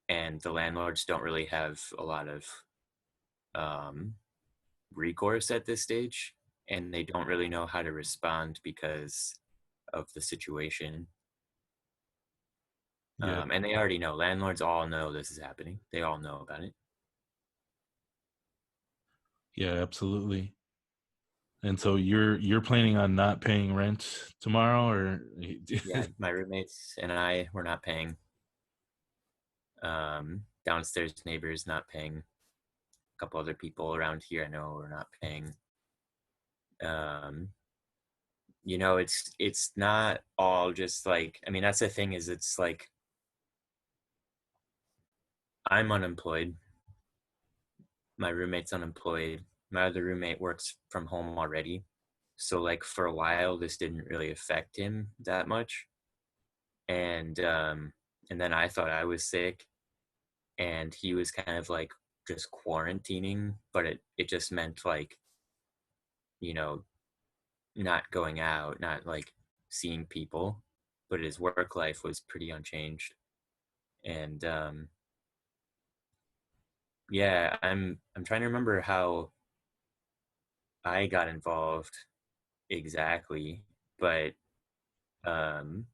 and the landlords don't really have a lot of um, recourse at this stage, and they don't really know how to respond because of the situation. Yeah. And they already know. Landlords all know this is happening. They all know about it. Yeah, absolutely. And so you're planning on not paying rent tomorrow, or Yeah, my roommates and I were not paying. Downstairs neighbors not paying. A couple other people around here I know are not paying. Um, it's not all just like, I mean, that's the thing is it's like I'm unemployed. My roommate's unemployed. My other roommate works from home already. So like for a while this didn't really affect him that much. And then I thought I was sick and he was kind of like just quarantining, but it just meant like, you know, not going out, not like seeing people, but his work life was pretty unchanged. And yeah, I'm trying to remember how I got involved exactly, but um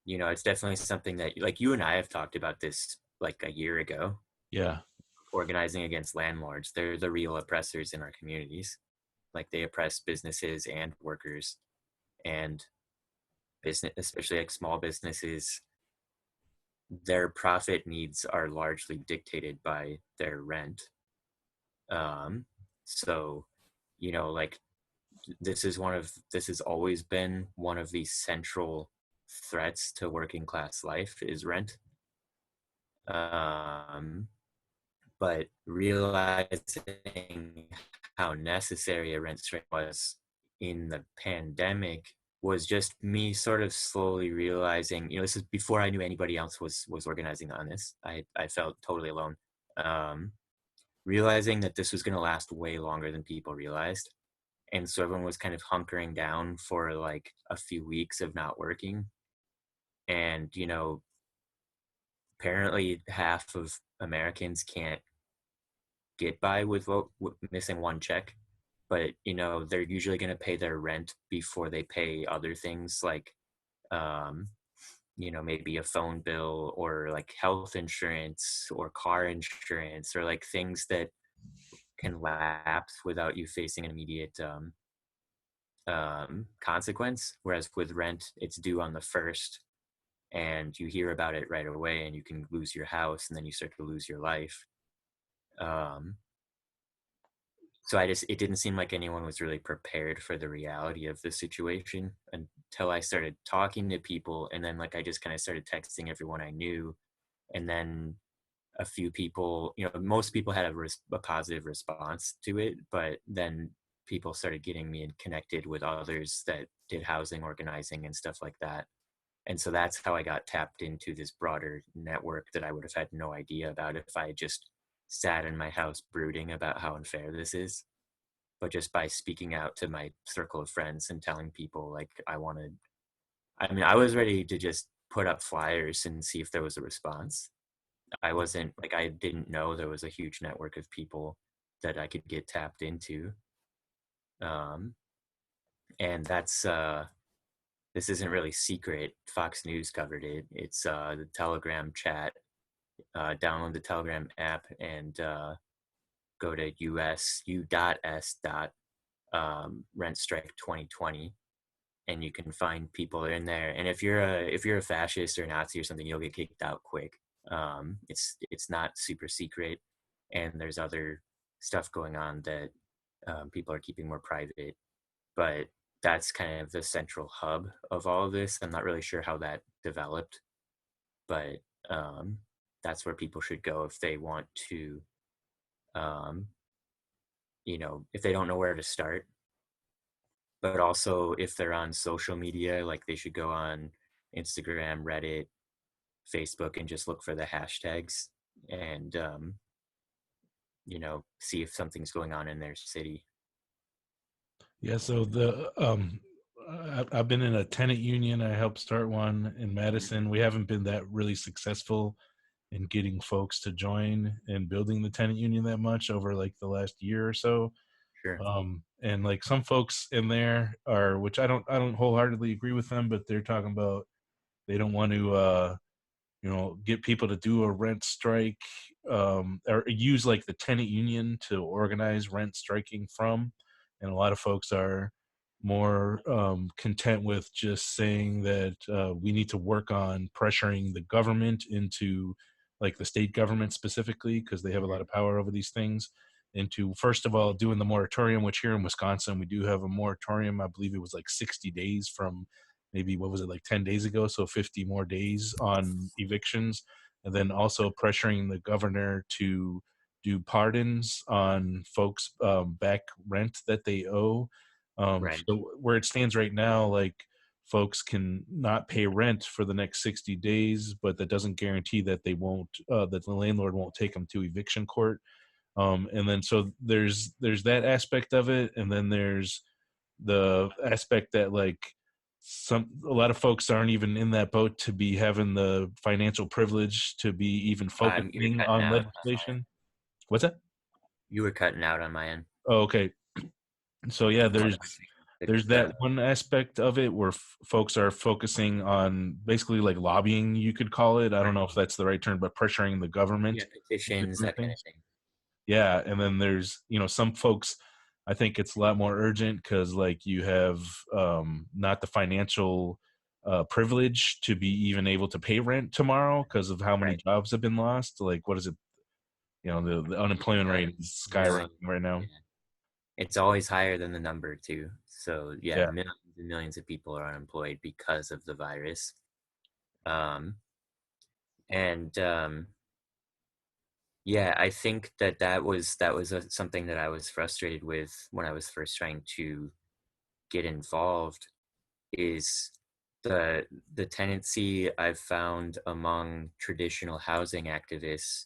it's definitely something that like you and I have talked about this like a year ago, yeah. organizing against landlords. They're the real oppressors in our communities. Like they oppress businesses and workers, and business, especially like small businesses, their profit needs are largely dictated by their rent. Um, so, like this has always been one of the central threats to working class life is rent. Um, but realizing how necessary a rent strike was in the pandemic was just me sort of slowly realizing, this is before I knew anybody else was organizing on this. I felt totally alone. Um, Realizing that this was going to last way longer than people realized, and so everyone was kind of hunkering down for like a few weeks of not working, and apparently half of Americans can't get by with missing one check, but they're usually going to pay their rent before they pay other things like um, maybe a phone bill or like health insurance or car insurance or like things that can lapse without you facing an immediate consequence. Whereas with rent, it's due on the first, and you hear about it right away, and you can lose your house, and then you start to lose your life. Um, so it didn't seem like anyone was really prepared for the reality of the situation until I started talking to people, and then like I just kind of started texting everyone I knew, and then a few people, most people had a positive response to it, but then people started getting me connected with others that did housing organizing and stuff like that. And so that's how I got tapped into this broader network that I would have had no idea about if I had just sat in my house brooding about how unfair this is. But just by speaking out to my circle of friends and telling people like I mean, I was ready to just put up flyers and see if there was a response. I wasn't like, I didn't know there was a huge network of people that I could get tapped into. Um, and this isn't really secret. Fox News covered it. It's the Telegram chat. Download the Telegram app and go to rent strike 2020, and you can find people in there. And if you're a fascist or Nazi or something, you'll get kicked out quick. It's not super secret, and there's other stuff going on that people are keeping more private. But that's kind of the central hub of all of this. I'm not really sure how that developed, but um, that's where people should go if they want to, um, if they don't know where to start. But also, if they're on social media, like they should go on Instagram, Reddit, Facebook, and just look for the hashtags and, see if something's going on in their city. Yeah, so I've been in a tenant union. I helped start one in Mhm. Madison. We haven't been that really successful in getting folks to join and building the tenant union that much over like the last year or so. Sure. And like some folks in there are, which I don't wholeheartedly agree with them, but they're talking about they don't want to get people to do a rent strike, or use like the tenant union to organize rent striking from. And a lot of folks are more content with just saying that we need to work on pressuring the government into, like the state government specifically, because they have a lot Mhm. of power over these things, into first of all doing the moratorium, which here in Wisconsin we do have a moratorium. I believe it was like 60 days from maybe, what was it, like 10 days ago, so 50 more days on evictions. And then also pressuring the governor to do pardons on folks back rent that they owe. Right. So where it stands right now, like folks can not pay rent for the next 60 days, but that doesn't guarantee that they won't that the landlord won't take them to eviction court. And then so there's that aspect of it, and then there's the aspect that like a lot of folks aren't even in that boat to be having the financial privilege to be even You're focusing cutting on out on my end. legislation. What's that? You were cutting out on my end. Oh, okay. So yeah, Hold there's on. there's The that one aspect of it where folks are focusing on basically like lobbying, you could call it. I don't right. know if that's the right term, but pressuring the government Yeah, to do petitions, certain that kind of things. thing. Yeah, and then there's, some folks, I think it's a lot more urgent because like you have not the financial privilege to be even able to pay rent tomorrow because of how many Right. jobs have been lost. Like, what is it? The unemployment Uh, rate is skyrocketing million. right now. Yeah. It's always higher than the number too. So yeah, Yeah. millions and millions of people are unemployed because of the virus. Um, and Yeah, I think that was something that I was frustrated with when I was first trying to get involved. Is the the tendency I've found among traditional housing activists,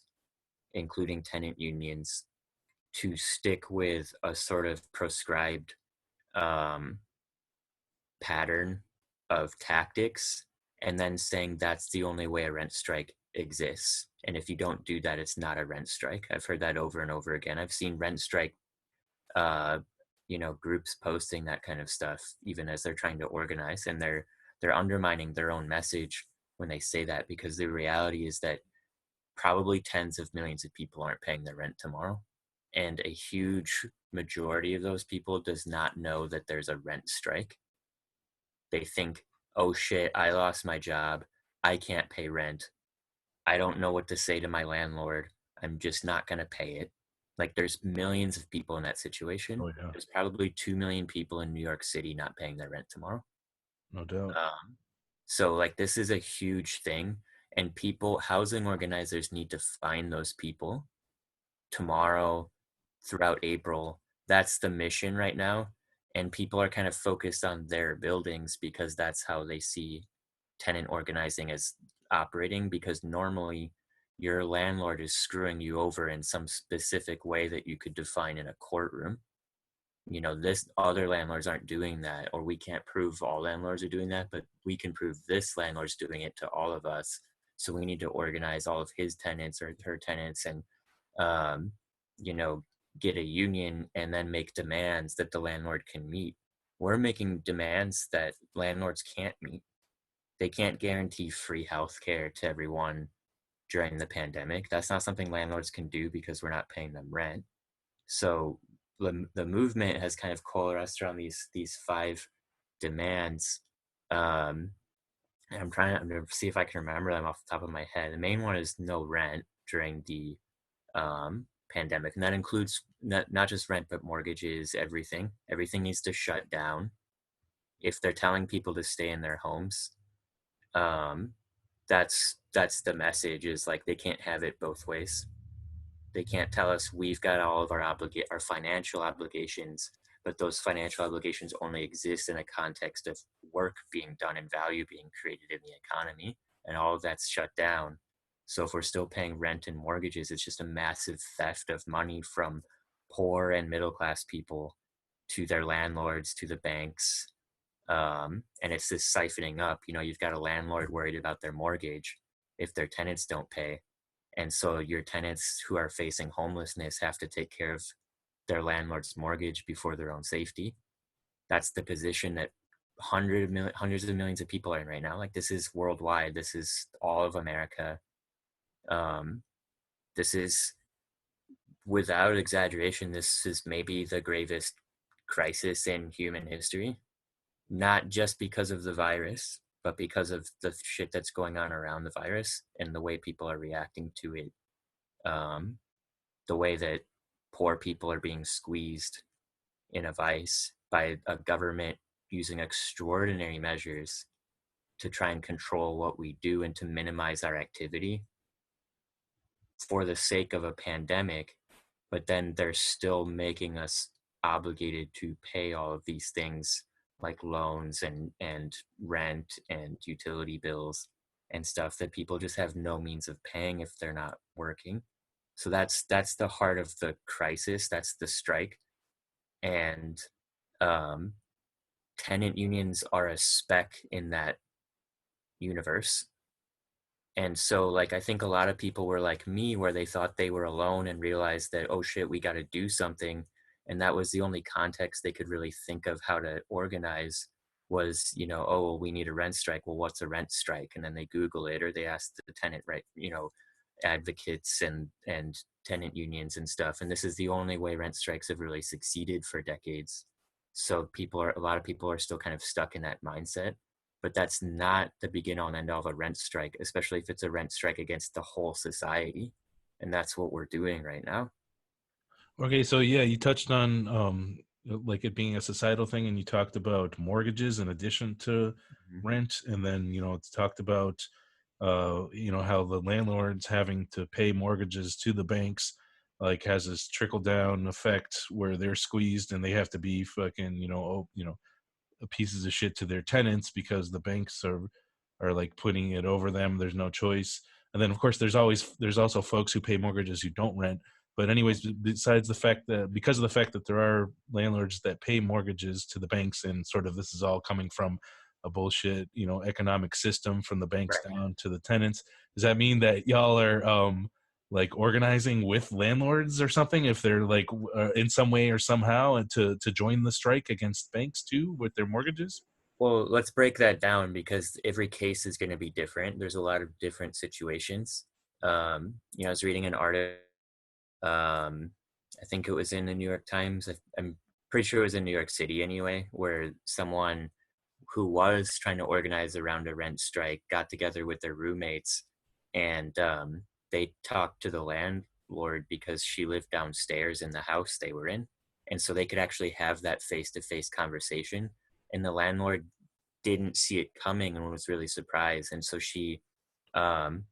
including tenant unions, to stick with a sort of proscribed um, pattern of tactics, and then saying that's the only way a rent strike exists. And if you don't do that, it's not a rent strike. I've heard that over and over again. I've seen rent strike, uh, groups posting that kind of stuff, even as they're trying to organize, and they're undermining their own message when they say that, because the reality is that probably tens of millions of people aren't paying their rent tomorrow, and a huge majority of those people does not know that there's a rent strike. They think, oh shit, I lost my job. I can't pay rent. I don't know what to say to my landlord. I'm just not going to pay it. Like, there's millions of people in that situation. Oh yeah, There's probably 2 million people in New York City not paying their rent tomorrow. no doubt. So, like, this is a huge thing. And housing organizers need to find those people tomorrow, throughout April. That's the mission right now. And people are kind of focused on their buildings because that's how they see tenant organizing as operating, because normally your landlord is screwing you over in some specific way that you could define in a courtroom. This other landlords aren't doing that, or we can't prove all landlords are doing that, but we can prove this landlord's doing it to all of us. So we need to organize all of his tenants or her tenants, and um, you know, get a union and then make demands that the landlord can meet. We're making demands that landlords can't meet. They can't guarantee free healthcare to everyone during the pandemic. That's not something landlords can do because we're not paying them rent. So the movement has kind of coalesced around these five demands. Um, and I'm going to see if I can remember them off the top of my head. The main one is no rent during the pandemic, and that includes not just rent but mortgages, everything. Everything needs to shut down if they're telling people to stay in their homes. um, that's the message, is like they can't have it both ways. They can't tell us we've got all of our financial obligations, but those financial obligations only exist in a context of work being done and value being created in the economy, and all of that's shut down. So if we're still paying rent and mortgages, it's just a massive theft of money from poor and middle class people to their landlords, to the banks. And it's this siphoning up. You've got a landlord worried about their mortgage if their tenants don't pay. And so your tenants who are facing homelessness have to take care of their landlord's mortgage before their own safety. That's the position that hundreds of millions of people are in right now. Like, this is worldwide. This is all of America. Um, this is, without exaggeration, this is maybe the gravest crisis in human history. Not just because of the virus, but because of the shit that's going on around the virus and the way people are reacting to it. Um, the way that poor people are being squeezed in a vice by a government using extraordinary measures to try and control what we do and to minimize our activity for the sake of a pandemic, but then they're still making us obligated to pay all of these things like loans and rent and utility bills and stuff that people just have no means of paying if they're not working. So that's the heart of the crisis. That's the strike. And um, tenant unions are a speck in that universe. And so, like, I think a lot of people were like me, where they thought they were alone and realized that, oh shit, we got to do something. And that was the only context they could really think of how to organize was, oh, well, we need a rent strike. Well, what's a rent strike? And then they Google it, or they ask the tenant, right, advocates and tenant unions and stuff. And this is the only way rent strikes have really succeeded for decades. So a lot of people are still kind of stuck in that mindset, but that's not the begin all and end all of a rent strike, especially if it's a rent strike against the whole society. And that's what we're doing right now. Okay, so yeah, you touched on like it being a societal thing, and you talked about mortgages in addition to Mhm. rent, and then it's talked about how the landlords having to pay mortgages to the banks like has this trickle down effect where they're squeezed and they have to be fucking pieces of shit to their tenants because the banks are like putting it over them. There's no choice. And then of course there's also folks who pay mortgages who don't rent. But anyways, besides the fact that because of the fact that there are landlords that pay mortgages to the banks, and sort of this is all coming from a bullshit economic system from the banks Right. down to the tenants, does that mean that y'all are like organizing with landlords or something, if they're like in some way or somehow, and to join the strike against banks too with their mortgages? Well, let's break that down because every case is going to be different. There's a lot of different situations. I was reading an article. I think it was in the New York Times. I'm pretty sure it was in New York City anyway, where someone who was trying to organize around a rent strike got together with their roommates, and they talked to the landlord because she lived downstairs in the house they were in. And so they could actually have that face-to-face conversation. And the landlord didn't see it coming and was really surprised. And so um,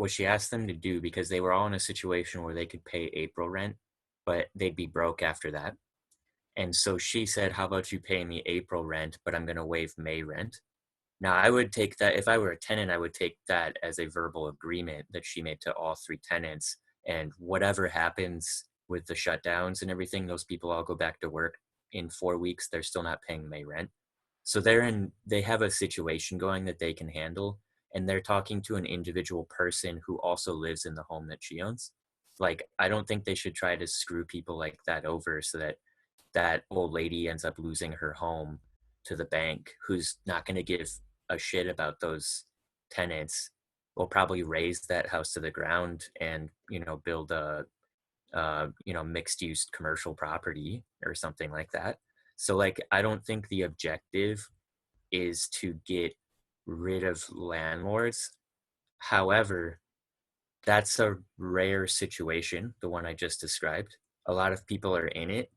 she asked them to do, because they were all in a situation where they could pay April rent, but they'd be broke after that. And so she said, how about you pay me April rent, but I'm going to waive May rent. Now, I would take that, if I were a tenant, I would take that as a verbal agreement that she made to all three tenants. And whatever happens with the shutdowns and everything, those people all go back to work in 4 weeks. They're still not paying May rent. So they have a situation going that they can handle. And they're talking to an individual person who also lives in the home that she owns. Like, I don't think they should try to screw people like that over so that that old lady ends up losing her home to the bank, who's not going to give a shit about those tenants. Will probably raise that house to the ground and build a mixed use commercial property or something like that. So, like, I don't think the objective is to get rid of landlords. However, that's a rare situation, the one I just described. A lot of people are in it,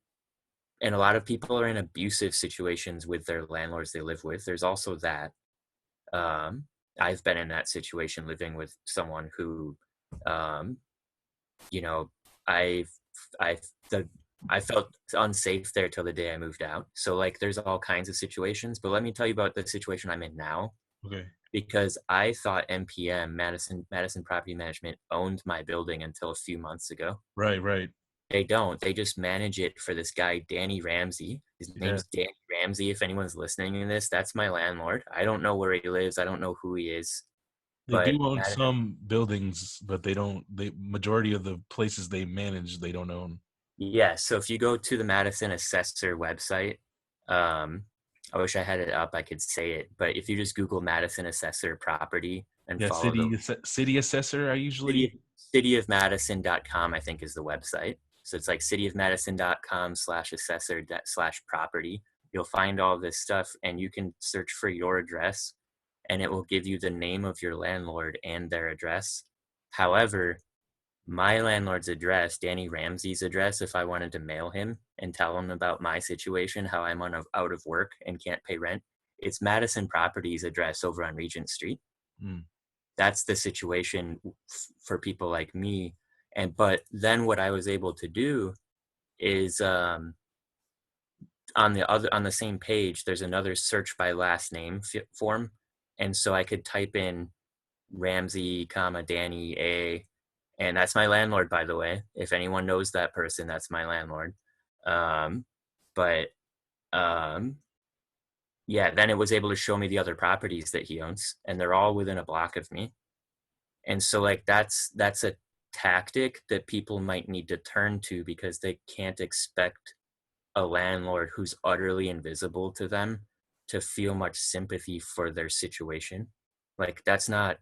and a lot of people are in abusive situations with their landlords they live with. There's also that. Um, I've been in that situation, living with someone who, um, you know, I, I, the, I felt unsafe there till the day I moved out. So, like, there's all kinds of situations. But let me tell you about the situation I'm in now, Okay. because I thought MPM, Madison Property Management, owned my building until a few months ago. Right, right. They don't. They just manage it for this guy, Danny Ramsey. His Yeah. name's Danny Ramsey. If anyone's listening to this, that's my landlord. I don't know where he lives. I don't know who he is. They but do own some buildings, but they don't. The majority of the places they manage, they don't own. yeah, so if you go to the Madison Assessor website, um, I wish I had it up, I could say it, but if you just Google Madison Assessor property and Yeah, follow the city assessor. I usually. cityofmadison.com, I think is the website. So it's like cityofmadison.com/assessor/property. You'll find all this stuff and you can search for your address and it will give you the name of your landlord and their address. However, my landlord's address, Danny Ramsey's address, if I wanted to mail him and tell him about my situation, how I'm out of work and can't pay rent, it's Madison Properties address over on Regent Street. Mm. That's the situation for people like me. But then what I was able to do is on the same page, there's another search by last name form, and so I could type in Ramsey, comma Danny A, and that's my landlord, by the way. If anyone knows that person, that's my landlord. Um, but um, yeah, then it was able to show me the other properties that he owns, and they're all within a block of me. And so like that's a tactic that people might need to turn to because they can't expect a landlord who's utterly invisible to them to feel much sympathy for their situation. Like that's not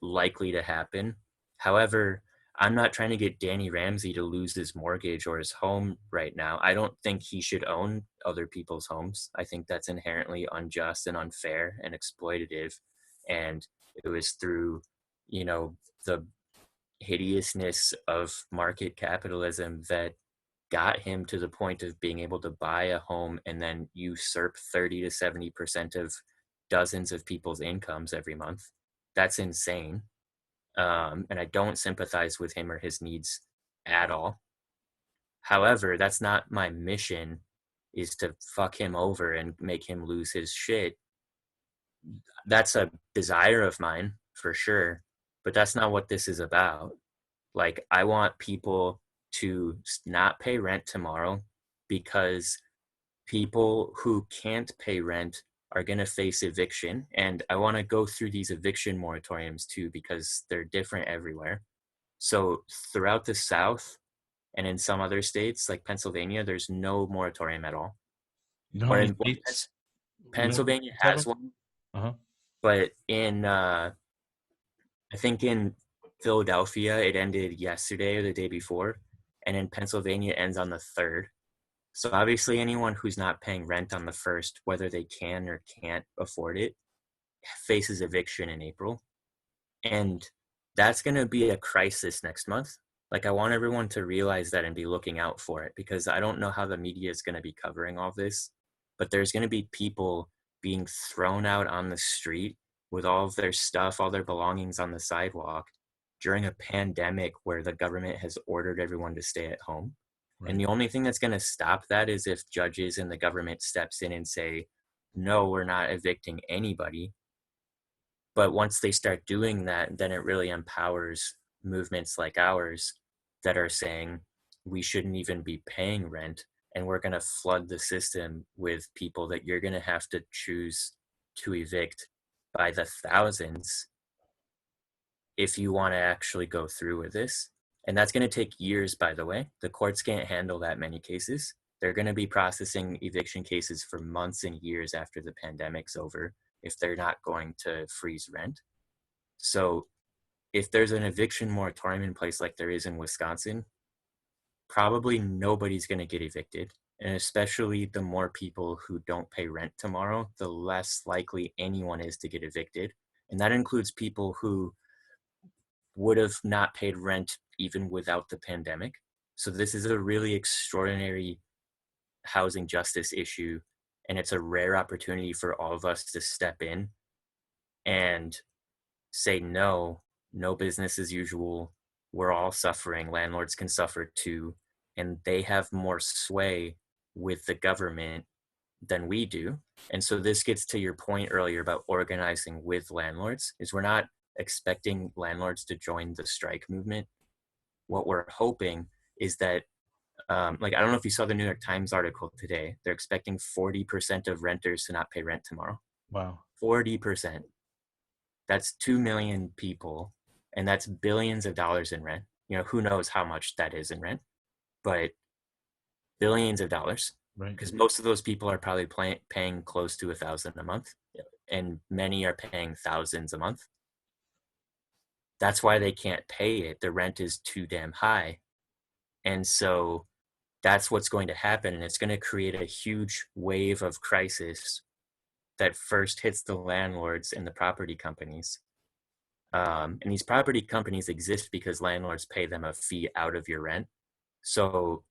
likely to happen. However, I'm not trying to get Danny Ramsey to lose his mortgage or his home right now. I don't think he should own other people's homes. I think that's inherently unjust and unfair and exploitative. And it was through, you know, the hideousness of market capitalism that got him to the point of being able to buy a home and then usurp 30 to 70% of dozens of people's incomes every month. That's insane. And I don't sympathize with him or his needs at all. However, that's not my mission, is to fuck him over and make him lose his shit. That's a desire of mine for sure, but that's not what this is about. Like, I want people to not pay rent tomorrow because people who can't pay rent are going to face eviction. And I want to go through these eviction moratoriums too, because they're different everywhere. So throughout the South and in some other states like Pennsylvania, there's no moratorium at all. You know how Or many in states Pennsylvania have has them? one, Uh-huh. but in I think in Philadelphia it ended yesterday or the day before, and in Pennsylvania it ends on the 3rd. So obviously anyone who's not paying rent on the 1st, whether they can or can't afford it, faces eviction in April. And that's going to be a crisis next month. Like, I want everyone to realize that and be looking out for it, because I don't know how the media is going to be covering all this, but there's going to be people being thrown out on the street with all of their stuff, all their belongings on the sidewalk during a pandemic where the government has ordered everyone to stay at home. And Right. the only thing that's going to stop that is if judges and the government steps in and say, no, we're not evicting anybody. But once they start doing that, then it really empowers movements like ours that are saying we shouldn't even be paying rent, and we're going to flood the system with people that you're going to have to choose to evict by the thousands if you want to actually go through with this. And that's going to take years, by the way. The courts can't handle that many cases. They're going to be processing eviction cases for months and years after the pandemic's over if they're not going to freeze rent. So if there's an eviction moratorium in place like there is in Wisconsin, probably nobody's going to get evicted. And especially the more people who don't pay rent tomorrow, the less likely anyone is to get evicted. And that includes people who would have not paid rent even without the pandemic. So this is a really extraordinary housing justice issue. And it's a rare opportunity for all of us to step in and say, no, no business as usual. We're all suffering. Landlords can suffer too. And they have more sway with the government than we do. And so this gets to your point earlier about organizing with landlords, is we're not expecting landlords to join the strike movement. What we're hoping is that, like, I don't know if you saw the New York Times article today. They're expecting 40% of renters to not pay rent tomorrow. Wow. 40%. That's 2 million people, and that's billions of dollars in rent. Who knows how much that is in rent, but billions of dollars, Right. because most of those people are probably paying close to 1,000 a month, and many are paying thousands a month. That's why they can't pay it. The rent is too damn high. And so that's what's going to happen. And it's going to create a huge wave of crisis that first hits the landlords and the property companies. And these property companies exist because landlords pay them a fee out of your rent. So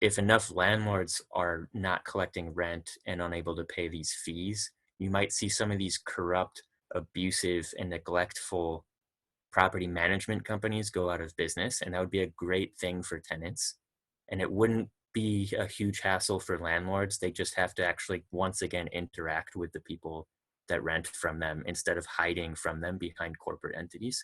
if enough landlords are not collecting rent and unable to pay these fees, you might see some of these corrupt, abusive, and neglectful property management companies go out of business. And that would be a great thing for tenants. And it wouldn't be a huge hassle for landlords. They just have to actually, once again, interact with the people that rent from them instead of hiding from them behind corporate entities.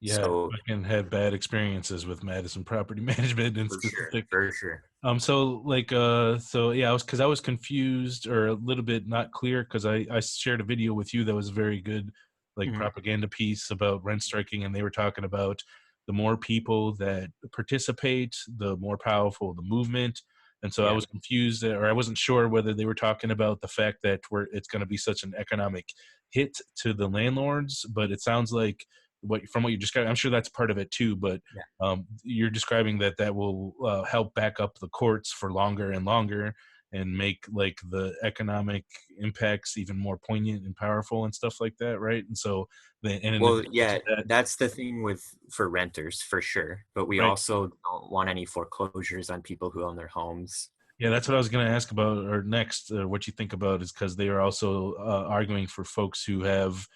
Yeah, So I can had bad experiences with Madison Property Management in for sure, specific. for sure. So like, so yeah, I was confused or a little bit not clear because I shared a video with you that was a very good, like Mhm. propaganda piece about rent striking, and they were talking about the more people that participate, the more powerful the movement. And so I Yeah. was confused, or I wasn't sure whether they were talking about the fact that it's going to be such an economic hit to the landlords, but it sounds like what you described, I'm sure that's part of it too, but Yeah. you're describing that will help back up the courts for longer and longer and make like the economic impacts even more poignant and powerful and stuff like that, right? And so, and in Well, addition to yeah, that, that's the thing for renters for sure. But we right? also don't want any foreclosures on people who own their homes. Yeah, that's what I was going to ask about, or next, what you think about is because they are also arguing for folks who have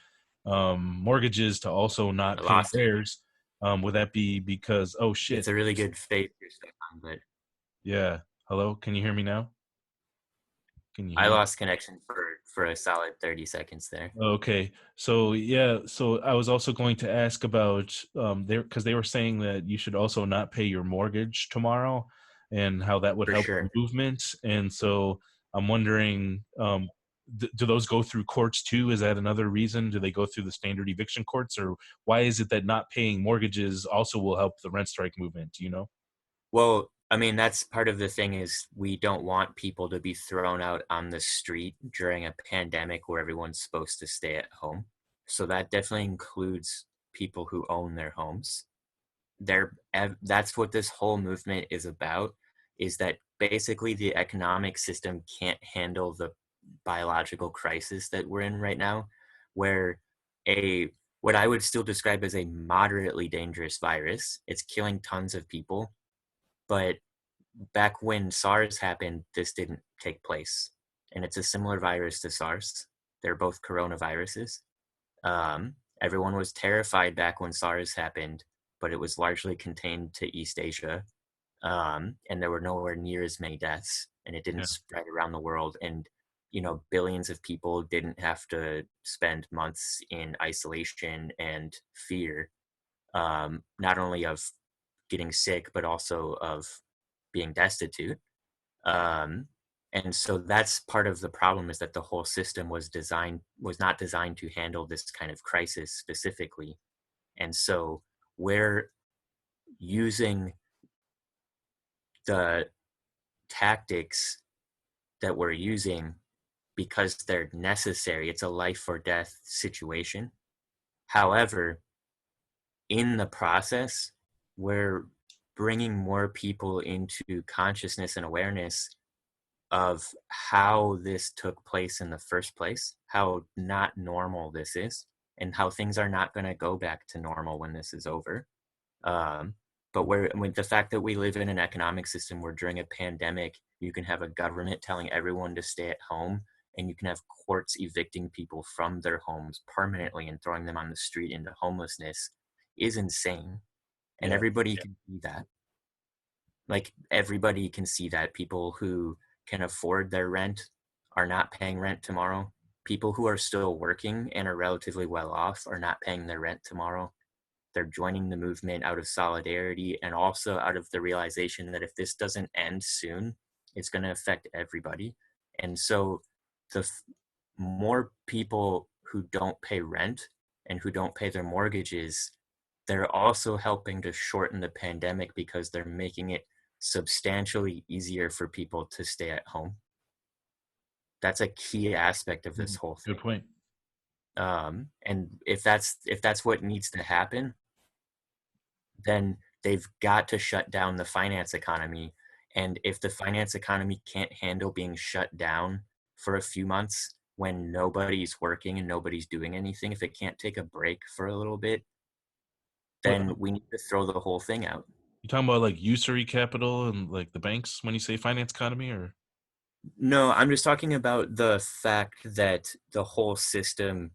mortgages to also not I pay lost you. theirs. Would that be because, oh shit, It's a really good faith you're stuck on, but yeah, hello, can you hear me now? Can you I hear me? lost connection for a solid 30 seconds there. Okay. So yeah, so I was also going to ask about there because they were saying that you should also not pay your mortgage tomorrow and how that would For help the sure. movement. And so I'm wondering, do those go through courts too? Is that another reason? Do they go through the standard eviction courts, or why is it that not paying mortgages also will help the rent strike movement? Do you know? Well, I mean, that's part of the thing is we don't want people to be thrown out on the street during a pandemic where everyone's supposed to stay at home. So that definitely includes people who own their homes. That's what this whole movement is about, is that basically the economic system can't handle the biological crisis that we're in right now, where a what I would still describe as a moderately dangerous virus, it's killing tons of people, but back when SARS happened, this didn't take place. And it's a similar virus to SARS. They're both coronaviruses. Everyone was terrified back when SARS happened, but it was largely contained to East Asia. And there were nowhere near as many deaths, and it didn't Yeah. spread around the world. And, billions of people didn't have to spend months in isolation and fear, not only of getting sick, but also of being destitute. Um, and so that's part of the problem, is that the whole system was not designed to handle this kind of crisis specifically. And so we're using the tactics that we're using because they're necessary. It's a life or death situation. However, in the process, we're bringing more people into consciousness and awareness of how this took place in the first place, how not normal this is, and how things are not going to go back to normal when this is over. Um, but with the fact that we live in an economic system where during a pandemic, you can have a government telling everyone to stay at home, and you can have courts evicting people from their homes permanently and throwing them on the street into homelessness, is insane. And Yeah. everybody can see that. Like, everybody can see that people who can afford their rent are not paying rent tomorrow. People who are still working and are relatively well off are not paying their rent tomorrow. They're joining the movement out of solidarity and also out of the realization that if this doesn't end soon, it's going to affect everybody. And so the more people who don't pay rent and who don't pay their mortgages, they're also helping to shorten the pandemic because they're making it substantially easier for people to stay at home. That's a key aspect of this whole Good thing. point. And if that's what needs to happen, then they've got to shut down the finance economy. And if the finance economy can't handle being shut down for a few months when nobody's working and nobody's doing anything, if it can't take a break for a little bit, What then we need to throw the whole thing out. you talking about, like usury capital and like the banks when you say finance economy, or No, I'm just talking about the fact that the whole system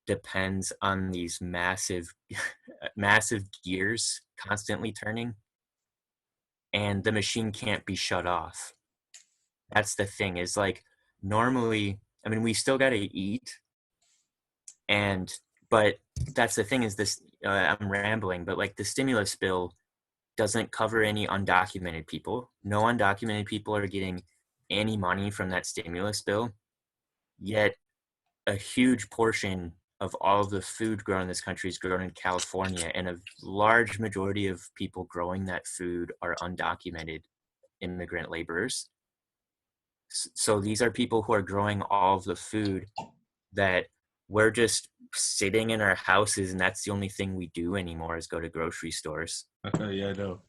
depends on these massive massive gears constantly turning, and the machine can't be shut off. That's the thing, is like, normally, I mean, we still got to eat, and but that's the thing, is this, I'm rambling, but like the stimulus bill doesn't cover any undocumented people. No undocumented people are getting any money from that stimulus bill, yet a huge portion of all of the food grown in this country is grown in California, and a large majority of people growing that food are undocumented immigrant laborers. So these are people who are growing all of the food that we're just sitting in our houses, and that's the only thing we do anymore is go to grocery stores. yeah, I know.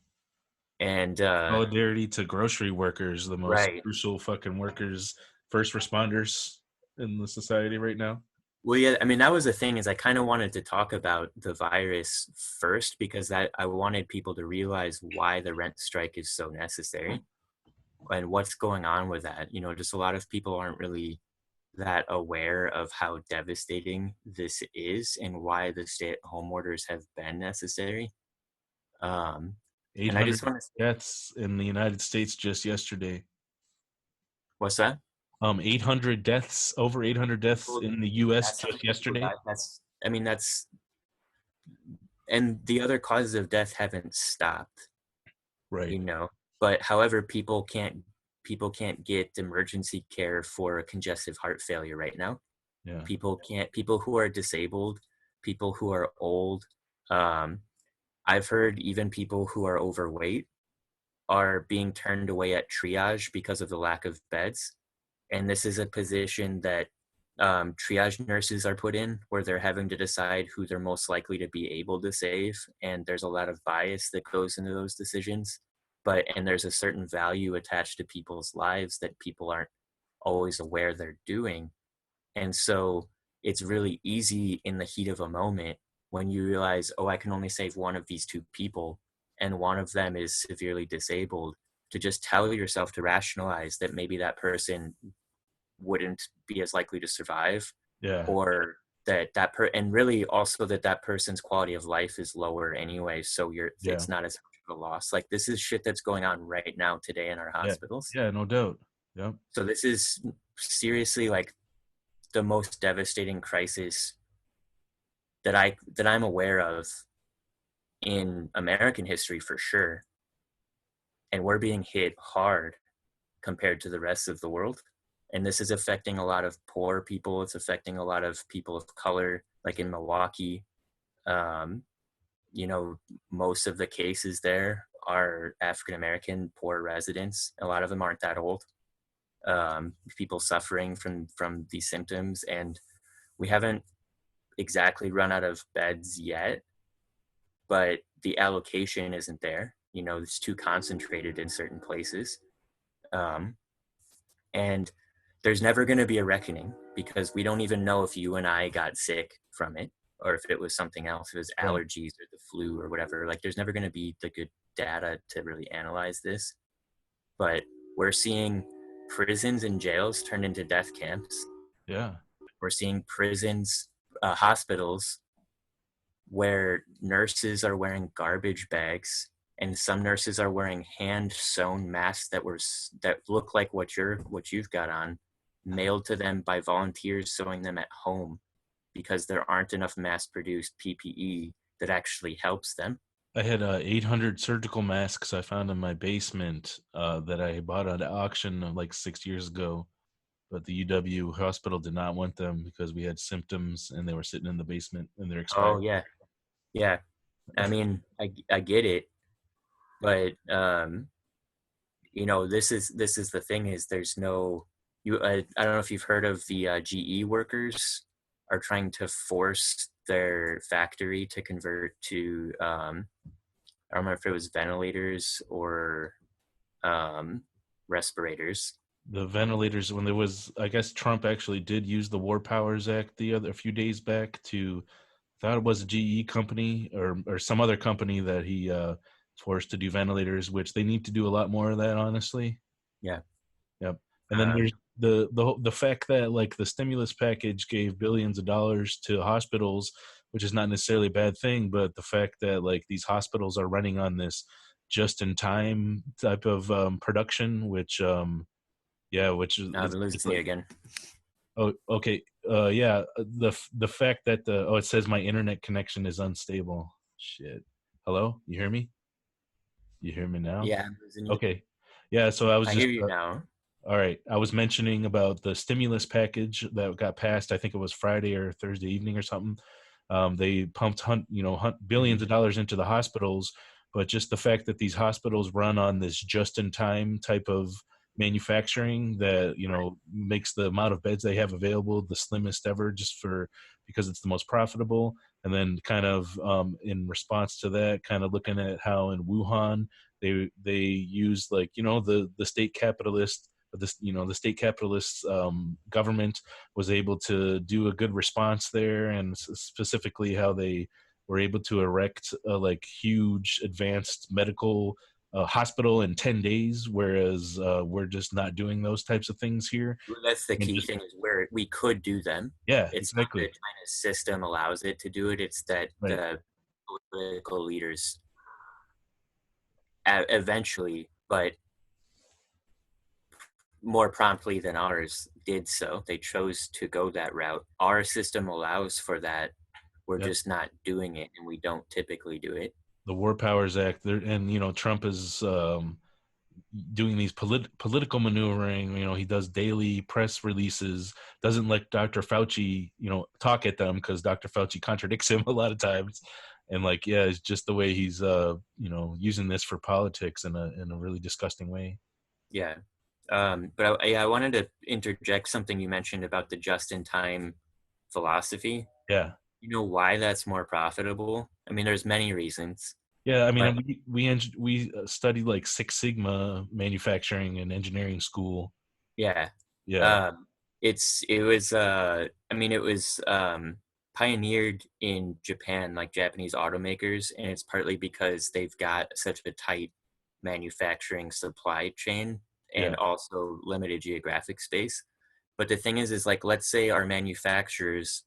And Solidarity to grocery workers, the most right. crucial fucking workers, first responders in the society right now. Well, yeah, I mean, that was the thing, is I kind of wanted to talk about the virus first, because that I wanted people to realize why the rent strike is so necessary and what's going on with that. Just a lot of people aren't really that aware of how devastating this is and why the stay-at-home orders have been necessary. Um, and I 800 just want to, deaths in the United States just yesterday. what's that? 800 deaths, over 800 deaths Well, in the U.S. that's how just many people yesterday. died. I mean, and the other causes of death haven't stopped, Right. but however, people can't get emergency care for congestive heart failure right now. Yeah. People who are disabled, people who are old. um, I've heard even people who are overweight are being turned away at triage because of the lack of beds. And this is a position that triage nurses are put in, where they're having to decide who they're most likely to be able to save. And there's a lot of bias that goes into those decisions. And there's a certain value attached to people's lives that people aren't always aware they're doing. And so it's really easy in the heat of a moment, when you realize, oh, I can only save one of these two people, and one of them is severely disabled, to just tell yourself, to rationalize that maybe that person wouldn't be as likely to survive, Yeah. or and really also that person's quality of life is lower anyway. So Yeah. it's not as much of a loss. Like, this is shit that's going on right now today in our Yeah. hospitals. Yeah. No doubt. Yep. So this is seriously like the most devastating crisis that I'm aware of in American history, for sure. And we're being hit hard compared to the rest of the world. And this is affecting a lot of poor people. It's affecting a lot of people of color, like in Milwaukee. Um, Most of the cases there are African American poor residents. A lot of them aren't that old. People suffering from these symptoms, and we haven't exactly run out of beds yet, but the allocation isn't there. It's too concentrated in certain places. Um, and there's never going to be a reckoning, because we don't even know if you and I got sick from it, or if it was something else, if it was Right. allergies or the flu or whatever. Like, there's never going to be the good data to really analyze this. But we're seeing prisons and jails turn into death camps. Yeah. We're seeing prisons, hospitals, where nurses are wearing garbage bags, and some nurses are wearing hand sewn masks that look like what you've got on, mailed to them by volunteers sewing them at home, because there aren't enough mass produced PPE that actually helps them. I had 800 surgical masks I found in my basement that I bought at auction like 6 years ago. but the UW hospital did not want them because we had symptoms and they were sitting in the basement and they're expired. Oh yeah, yeah. I mean, I get it, but this is the thing is there's no you. I don't know if you've heard of the GE workers are trying to force their factory to convert to I don't remember if it was ventilators or um, respirators. The ventilators, when there was, I guess Trump actually did use the War Powers Act a few days back to, thought it was a GE company or some other company that he forced to do ventilators, which they need to do a lot more of that, honestly. Yeah. Yep. And then there's Um, the fact that like the stimulus package gave billions of dollars to hospitals, which is not necessarily a bad thing, but the fact that like these hospitals are running on this just in time type of production, which yeah, which is I've been it's losing you like, again. oh, okay, yeah, the fact that it says my internet connection is unstable. Shit. Hello, you hear me? You hear me now? Yeah, I'm losing you. Okay. Yeah, so I was I just hear you now. all right. I was mentioning about the stimulus package that got passed. I think it was Friday or Thursday evening or something. They pumped billions Mhm. of dollars into the hospitals, but just the fact that these hospitals run on this just-in-time type of manufacturing that makes the amount of beds they have available the slimmest ever, just for because it's the most profitable. And then kind of in response to that, kind of looking at how in Wuhan they used like the state capitalist the state capitalist government was able to do a good response there, and specifically how they were able to erect a like huge advanced medical hospital in 10 days, whereas we're just not doing those types of things here. Well, that's the And key just thing is where we could do them. yeah, It's not that exactly. China's system allows it to do it. It's that Right. the political leaders eventually, but more promptly than ours, did so. They chose to go that route. Our system allows for that. We're Yep. just not doing it, and we don't typically do it. The War Powers Act there, and Trump is doing these political maneuvering. He does daily press releases, doesn't let Dr. Fauci, talk at them because Dr. Fauci contradicts him a lot of times. And like, yeah, it's just the way he's, using this for politics in a really disgusting way. Yeah. But I wanted to interject something you mentioned about the just-in-time philosophy. Yeah. You know why that's more profitable? I mean, there's many reasons, Yeah. I mean, but and we studied like Six Sigma manufacturing and engineering school. yeah, Yeah. um, it was pioneered in Japan, like Japanese automakers, and it's partly because they've got such a tight manufacturing supply chain Yeah. and also limited geographic space. But the thing is like, let's say our manufacturers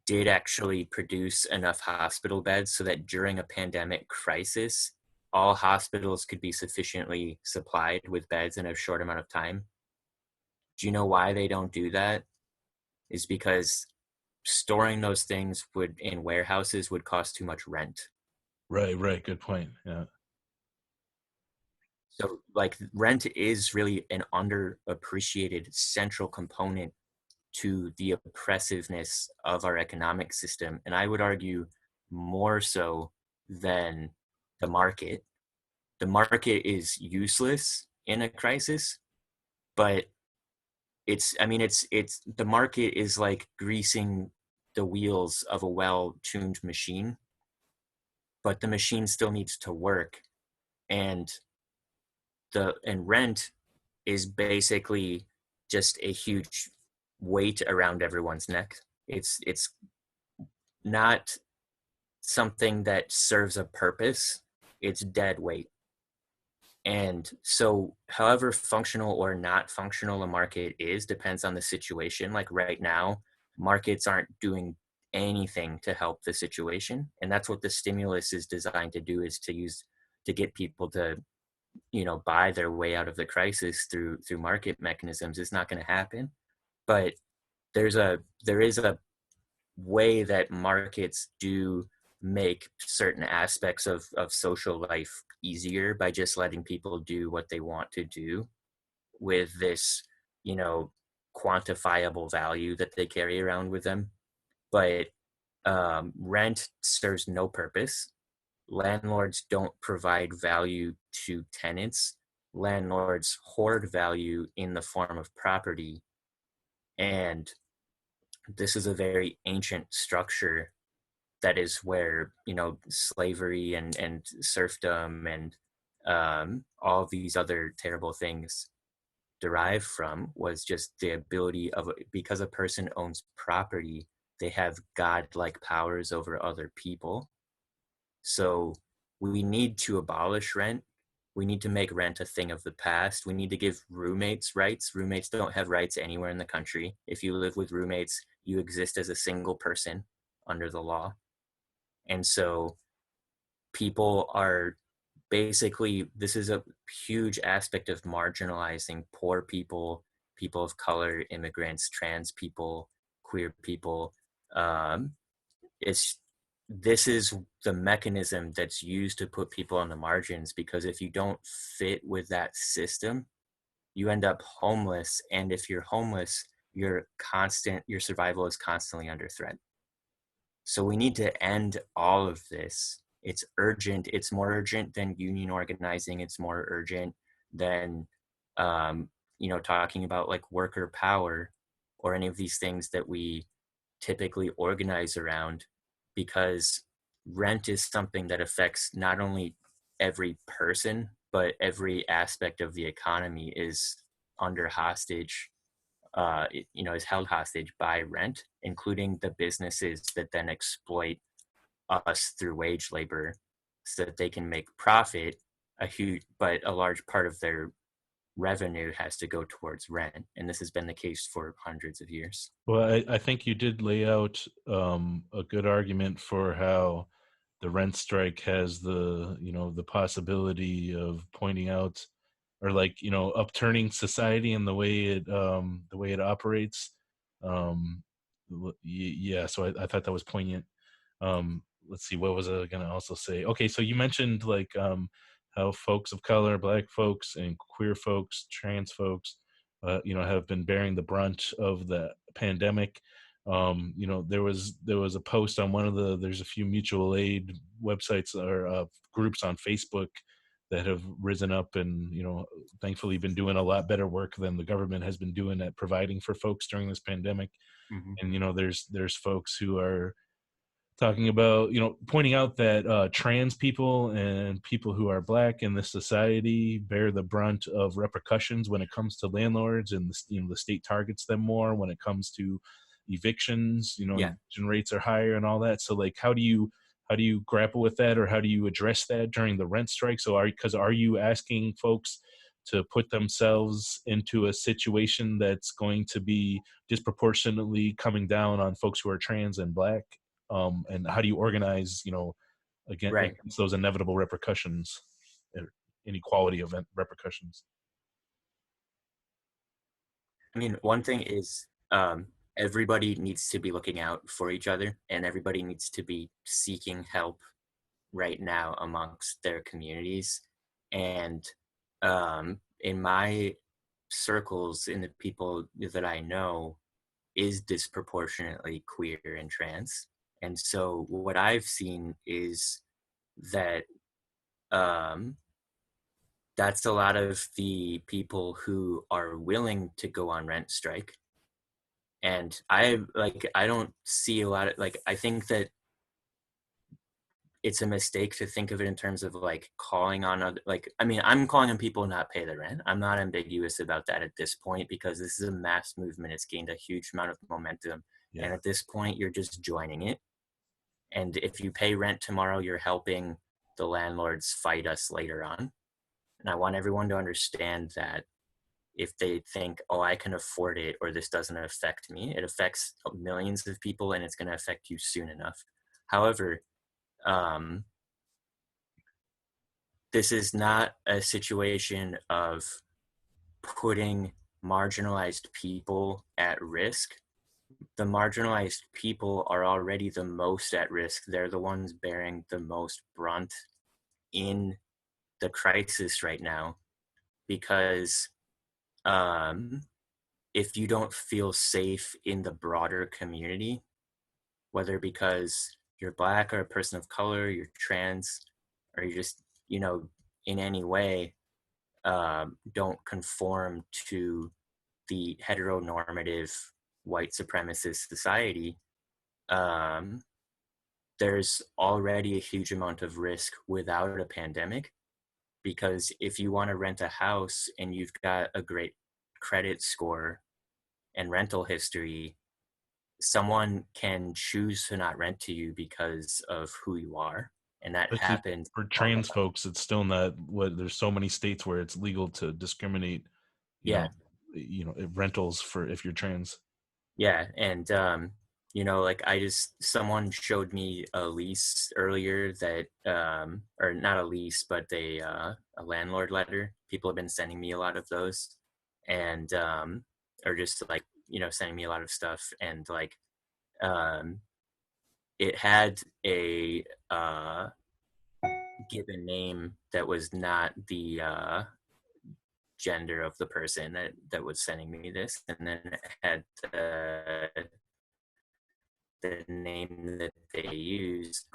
did actually produce enough hospital beds so that during a pandemic crisis, all hospitals could be sufficiently supplied with beds in a short amount of time. Do you know why they don't do that? Is because storing those things would in warehouses would cost too much rent. Right. Right. Good point. Yeah. So like rent is really an underappreciated central component to the oppressiveness of our economic system. And I would argue more so than the market. The market is useless in a crisis, but it's the market is like greasing the wheels of a well-tuned machine, but the machine still needs to work. And rent is basically just a huge weight around everyone's neck. It's not something that serves a purpose. It's dead weight. And so, however functional or not functional a market is, depends on the situation. Like right now, markets aren't doing anything to help the situation. And that's what the stimulus is designed to do, is to get people to, buy their way out of the crisis through market mechanisms. It's not going to happen. But there is a way that markets do make certain aspects of social life easier by just letting people do what they want to do with this you know, quantifiable value that they carry around with them. But rent serves no purpose. Landlords don't provide value to tenants. Landlords hoard value in the form of property. And this is a very ancient structure that is where, slavery and serfdom and all of these other terrible things derive from, was just the ability of, because a person owns property, they have godlike powers over other people. So we need to abolish rent. We need to make rent a thing of the past. We need to give roommates rights. Roommates don't have rights anywhere in the country. If you live with roommates, you exist as a single person under the law. And so people are basically, this is a huge aspect of marginalizing poor people, people of color, immigrants, trans people, queer people. Um, it's this is the mechanism that's used to put people on the margins, because if you don't fit with that system, you end up homeless. And if you're homeless, your survival is constantly under threat. So we need to end all of this. It's urgent. It's more urgent than union organizing. It's more urgent than, talking about like worker power or any of these things that we typically organize around, because rent is something that affects not only every person, but every aspect of the economy is under hostage, is held hostage by rent, including the businesses that then exploit us through wage labor so that they can make profit. But a large part of their revenue has to go towards rent, and this has been the case for hundreds of years. Well, I think you did lay out a good argument for how the rent strike has the possibility of pointing out, or like upturning society and the way it operates. Um, yeah, so I thought that was poignant. Let's see, what was I gonna also say? Okay, so you mentioned like how folks of color, black folks, and queer folks, trans folks, have been bearing the brunt of the pandemic. There was a post on there's a few mutual aid websites or groups on Facebook that have risen up and thankfully been doing a lot better work than the government has been doing at providing for folks during this pandemic. Mm-hmm. And there's folks who are talking about pointing out that trans people and people who are black in this society bear the brunt of repercussions when it comes to landlords, and the state targets them more when it comes to evictions. Yeah. Eviction rates are higher and all that. So like how do you grapple with that, or how do you address that during the rent strike? So are you asking folks to put themselves into a situation that's going to be disproportionately coming down on folks who are trans and black? And how do you organize, Right. against those inevitable repercussions, inequality event repercussions? I mean, one thing is, everybody needs to be looking out for each other, and everybody needs to be seeking help right now amongst their communities. And in my circles, in the people that I know, is disproportionately queer and trans. And so what I've seen is that um, that's a lot of the people who are willing to go on rent strike. And I don't see a lot of, like, I think that it's a mistake to think of it in terms of like calling on other, like, I mean, I'm calling on people to not pay the rent. I'm not ambiguous about that at this point, because this is a mass movement. It's gained a huge amount of momentum. And Yeah. at this point, you're just joining it. And if you pay rent tomorrow, you're helping the landlords fight us later on. And I want everyone to understand that if they think, oh, I can afford it, or this doesn't affect me, it affects millions of people, and it's going to affect you soon enough. However, um, this is not a situation of putting marginalized people at risk. The marginalized people are already the most at risk. They're the ones bearing the most brunt in the crisis right now, because um, if you don't feel safe in the broader community, whether because you're black or a person of color, you're trans, or you just, you know, in any way don't conform to the heteronormative white supremacist society, um, there's already a huge amount of risk without a pandemic. Because if you want to rent a house and you've got a great credit score and rental history, someone can choose to not rent to you because of who you are. And that Especially happens for all the trans time. folks, it's still not what there's so many states where it's legal to discriminate, you Yeah. know, rentals for if you're trans. Yeah. And, you know, like someone showed me a lease earlier that, or not a lease, but a landlord letter. People have been sending me a lot of those and, or just like, you know, sending me a lot of stuff. And like, um, it had a, given name that was not the, gender of the person that was sending me this, and then it had the name that they use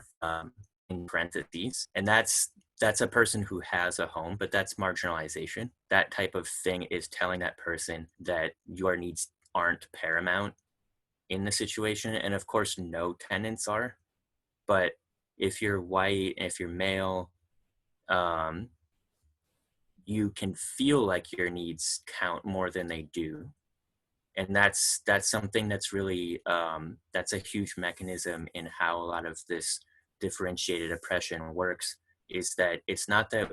in parentheses, and that's a person who has a home, but that's marginalization. That type of thing is telling that person that your needs aren't paramount in the situation, and of course, no tenants are. But if you're white, if you're male, um, you can feel like your needs count more than they do, and that's something that's really that's a huge mechanism in how a lot of this differentiated oppression works. Is that it's not that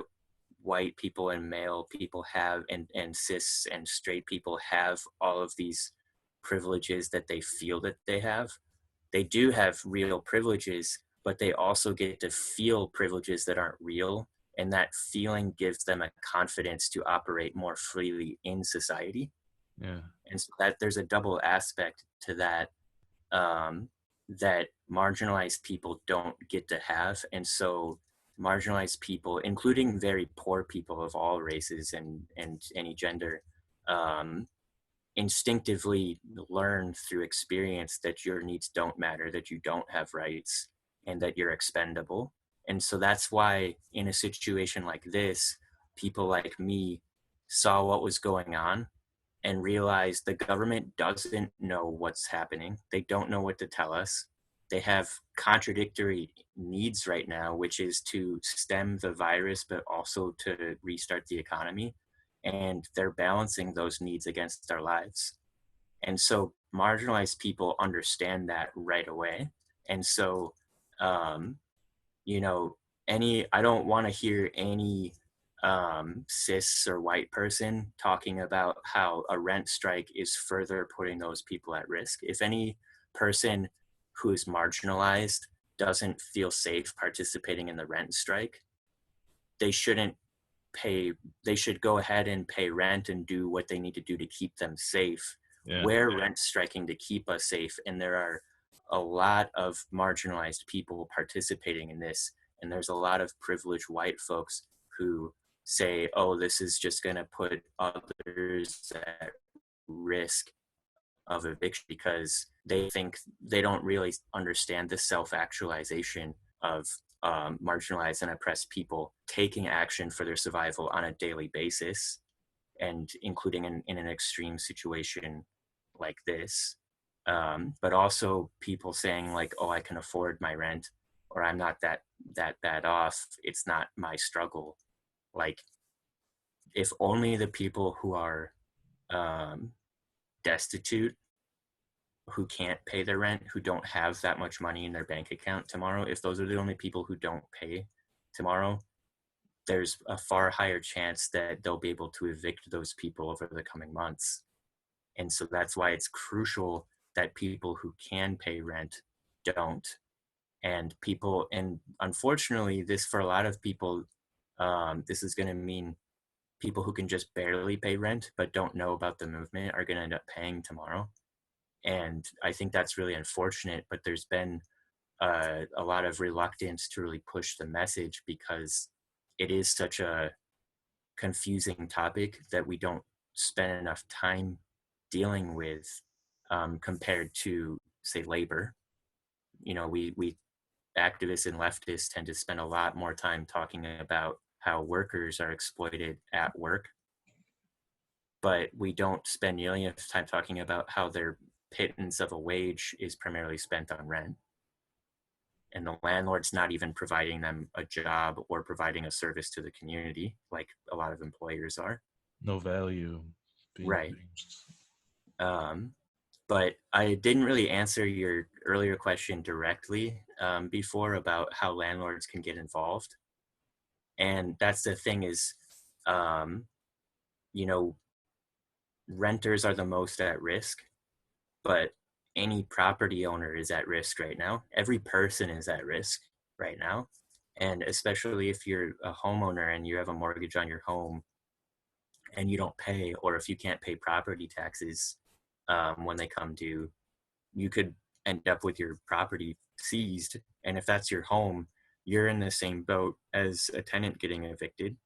white people and male people have and cis and straight people have all of these privileges that they feel that they have. They do have real privileges, but they also get to feel privileges that aren't real, and that feeling gives them a confidence to operate more freely in society. Yeah, And so that there's a double aspect to that, that marginalized people don't get to have. And so marginalized people, including very poor people of all races and any gender, um, instinctively learn through experience that your needs don't matter, that you don't have rights, and that you're expendable. And so that's why in a situation like this, people like me saw what was going on and realize the government doesn't know what's happening. They don't know what to tell us. They have contradictory needs right now, which is to stem the virus, but also to restart the economy. And they're balancing those needs against our lives. And so marginalized people understand that right away. And so, um, you know, I don't want to hear any cis or white person talking about how a rent strike is further putting those people at risk. If any person who is marginalized doesn't feel safe participating in the rent strike, they shouldn't pay. They should go ahead and pay rent and do what they need to do to keep them safe. yeah, We're rent striking to keep us safe, and there are a lot of marginalized people participating in this, and there's a lot of privileged white folks who say, oh, this is just going to put others at risk of eviction, because they think they don't really understand the self-actualization of marginalized and oppressed people taking action for their survival on a daily basis, and including in an extreme situation like this. But also people saying like, oh, I can afford my rent, or I'm not that bad off, it's not my struggle. Like, if only the people who are um, destitute, who can't pay their rent, who don't have that much money in their bank account tomorrow, if those are the only people who don't pay tomorrow, there's a far higher chance that they'll be able to evict those people over the coming months. And so that's why it's crucial that people who can pay rent don't. And unfortunately, this for a lot of people, this is going to mean people who can just barely pay rent but don't know about the movement are going to end up paying tomorrow. And I think that's really unfortunate, but there's been a lot of reluctance to really push the message, because it is such a confusing topic that we don't spend enough time dealing with compared to, say, labor. We activists and leftists tend to spend a lot more time talking about how workers are exploited at work, but we don't spend nearly enough time talking about how their pittance of a wage is primarily spent on rent. And the landlord's not even providing them a job or providing a service to the community like a lot of employers are. No value being Right. produced. But I didn't really answer your earlier question directly before about how landlords can get involved. And that's the thing is, um, you know, renters are the most at risk, but any property owner is at risk right now. Every person is at risk right now. And especially if you're a homeowner and you have a mortgage on your home and you don't pay, or if you can't pay property taxes when they come due, you could end up with your property seized. And if that's your home, you're in the same boat as a tenant getting evicted.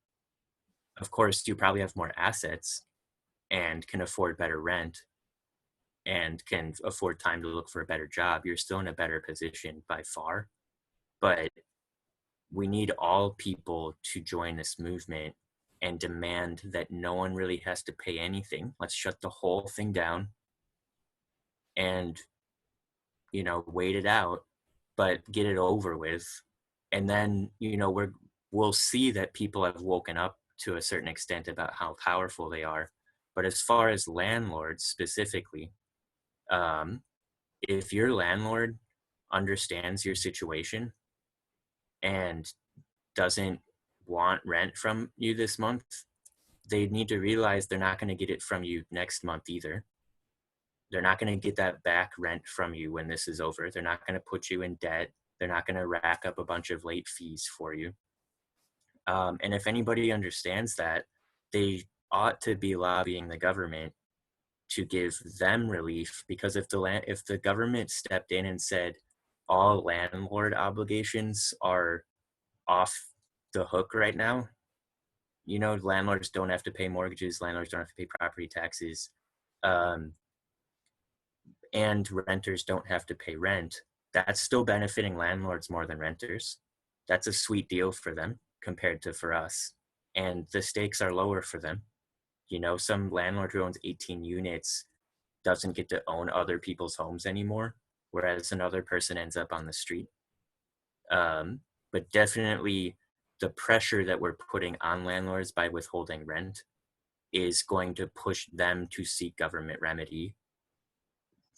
Of course, you probably have more assets and can afford better rent and can afford time to look for a better job. You're still in a better position by far. But we need all people to join this movement and demand that no one really has to pay anything. Let's shut the whole thing down and, wait it out, but get it over with. And then, we'll see that people have woken up to a certain extent about how powerful they are. But as far as landlords specifically, if your landlord understands your situation and doesn't want rent from you this month, they need to realize they're not going to get it from you next month either. They're not going to get that back rent from you when this is over. They're not going to put you in debt. They're not going to rack up a bunch of late fees for you. And if anybody understands that, they ought to be lobbying the government to give them relief, because if the government stepped in and said all landlord obligations are off the hook right now, landlords don't have to pay mortgages, landlords don't have to pay property taxes, um, and renters don't have to pay rent, that's still benefiting landlords more than renters. That's a sweet deal for them compared to for us. And the stakes are lower for them. Some landlord who owns 18 units doesn't get to own other people's homes anymore, whereas another person ends up on the street. But definitely the pressure that we're putting on landlords by withholding rent is going to push them to seek government remedy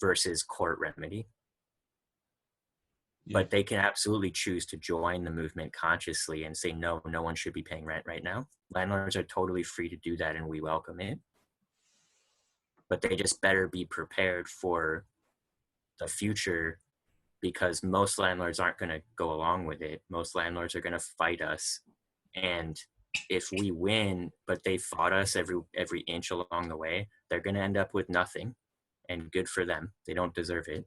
versus court remedy. Yeah. But they can absolutely choose to join the movement consciously and say, no one should be paying rent right now. Landlords are totally free to do that, and we welcome it. But they just better be prepared for the future, because most landlords aren't going to go along with it. Most landlords are going to fight us. And if we win, but they fought us every inch along the way, they're going to end up with nothing. And good for them. They don't deserve it.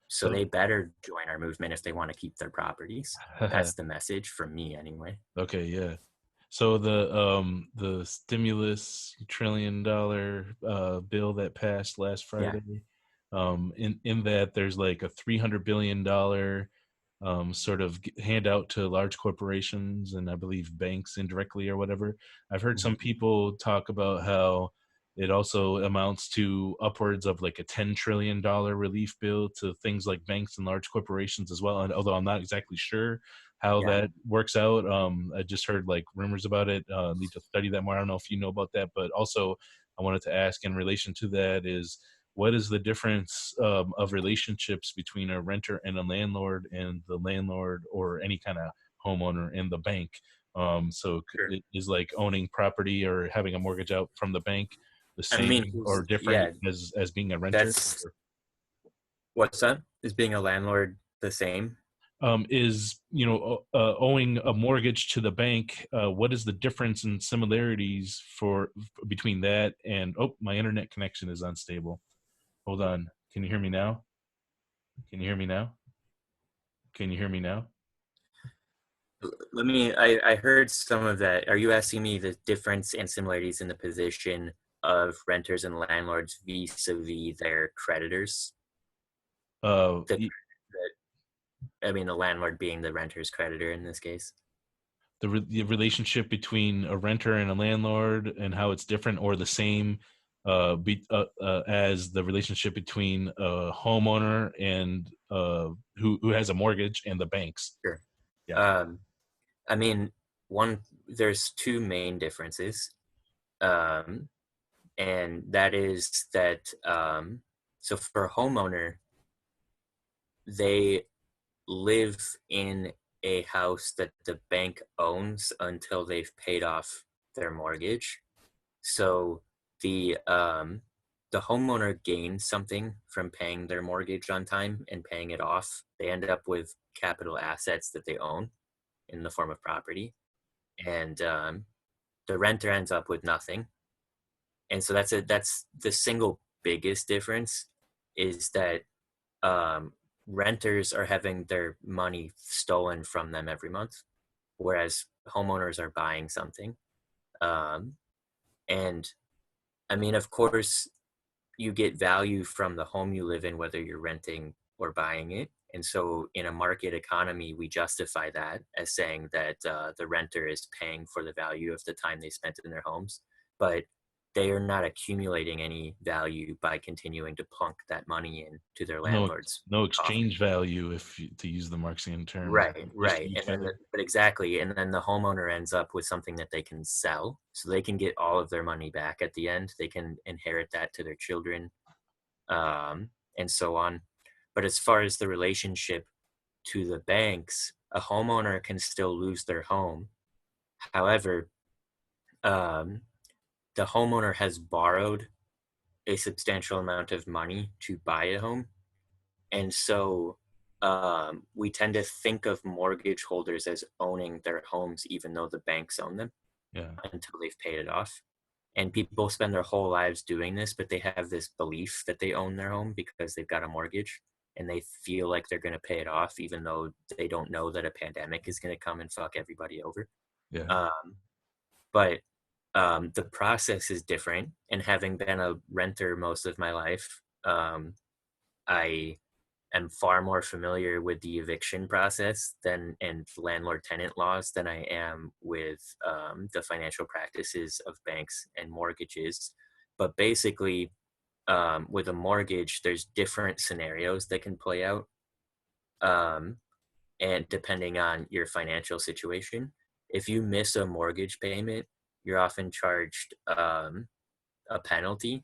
So they better join our movement if they want to keep their properties. That's the message from me anyway. Okay, yeah. So the stimulus $1 trillion bill that passed last Friday, in that there's like a $300 billion sort of handout to large corporations and I believe banks indirectly or whatever. I've heard some people talk about how it also amounts to upwards of like a $10 trillion relief bill to things like banks and large corporations as well. And although I'm not exactly sure how that works out, I just heard like rumors about it. Need to study that more. I don't know if you know about that, but also I wanted to ask in relation to that is, what is the difference of relationships between a renter and a landlord, and the landlord or any kind of homeowner and the bank? So Sure. it is like owning property or having a mortgage out from the bank the I same mean, or different as being a renter? that's what's that? Is being a landlord the same? Is owing a mortgage to the bank, what is the difference and similarities between that and, oh, my internet connection is unstable. Hold on. Can you hear me now? Can you hear me now? Can you hear me now? I heard some of that. Are you asking me the difference and similarities in the position of renters and landlords vis-a-vis their creditors. Uh, The, I mean, the landlord being the renter's creditor in this case. the relationship between a renter and a landlord and how it's different or the same as the relationship between a homeowner and who has a mortgage and the banks. Sure. Yeah. Um, I mean, there's two main differences. Um, and that is that, so for a homeowner, they live in a house that the bank owns until they've paid off their mortgage. So the homeowner gains something from paying their mortgage on time and paying it off. They end up with capital assets that they own in the form of property, and the renter ends up with nothing. And so that's the single biggest difference, is that um, renters are having their money stolen from them every month, whereas homeowners are buying something. Um, and I mean, of course, you get value from the home you live in, whether you're renting or buying it. And so in a market economy, we justify that as saying that the renter is paying for the value of the time they spent in their homes, but they are not accumulating any value by continuing to plunk that money in to their No, landlord's no coffers. exchange value, if to use the Marxian terms, Right, just right. use And then, value. but exactly. And then the homeowner ends up with something that they can sell. So they can get all of their money back at the end. They can inherit that to their children, and so on. But as far as the relationship to the banks, a homeowner can still lose their home. However, um, the homeowner has borrowed a substantial amount of money to buy a home. And so we tend to think of mortgage holders as owning their homes, even though the banks own them Yeah. until they've paid it off. And people spend their whole lives doing this, but they have this belief that they own their home because they've got a mortgage, and they feel like they're going to pay it off, even though they don't know that a pandemic is going to come and fuck everybody over. Yeah. Um, but the process is different. And having been a renter most of my life, I am far more familiar with the eviction process than and landlord tenant laws than I am with the financial practices of banks and mortgages. But basically, with a mortgage, there's different scenarios that can play out, um, and depending on your financial situation. If you miss a mortgage payment, you're often charged a penalty,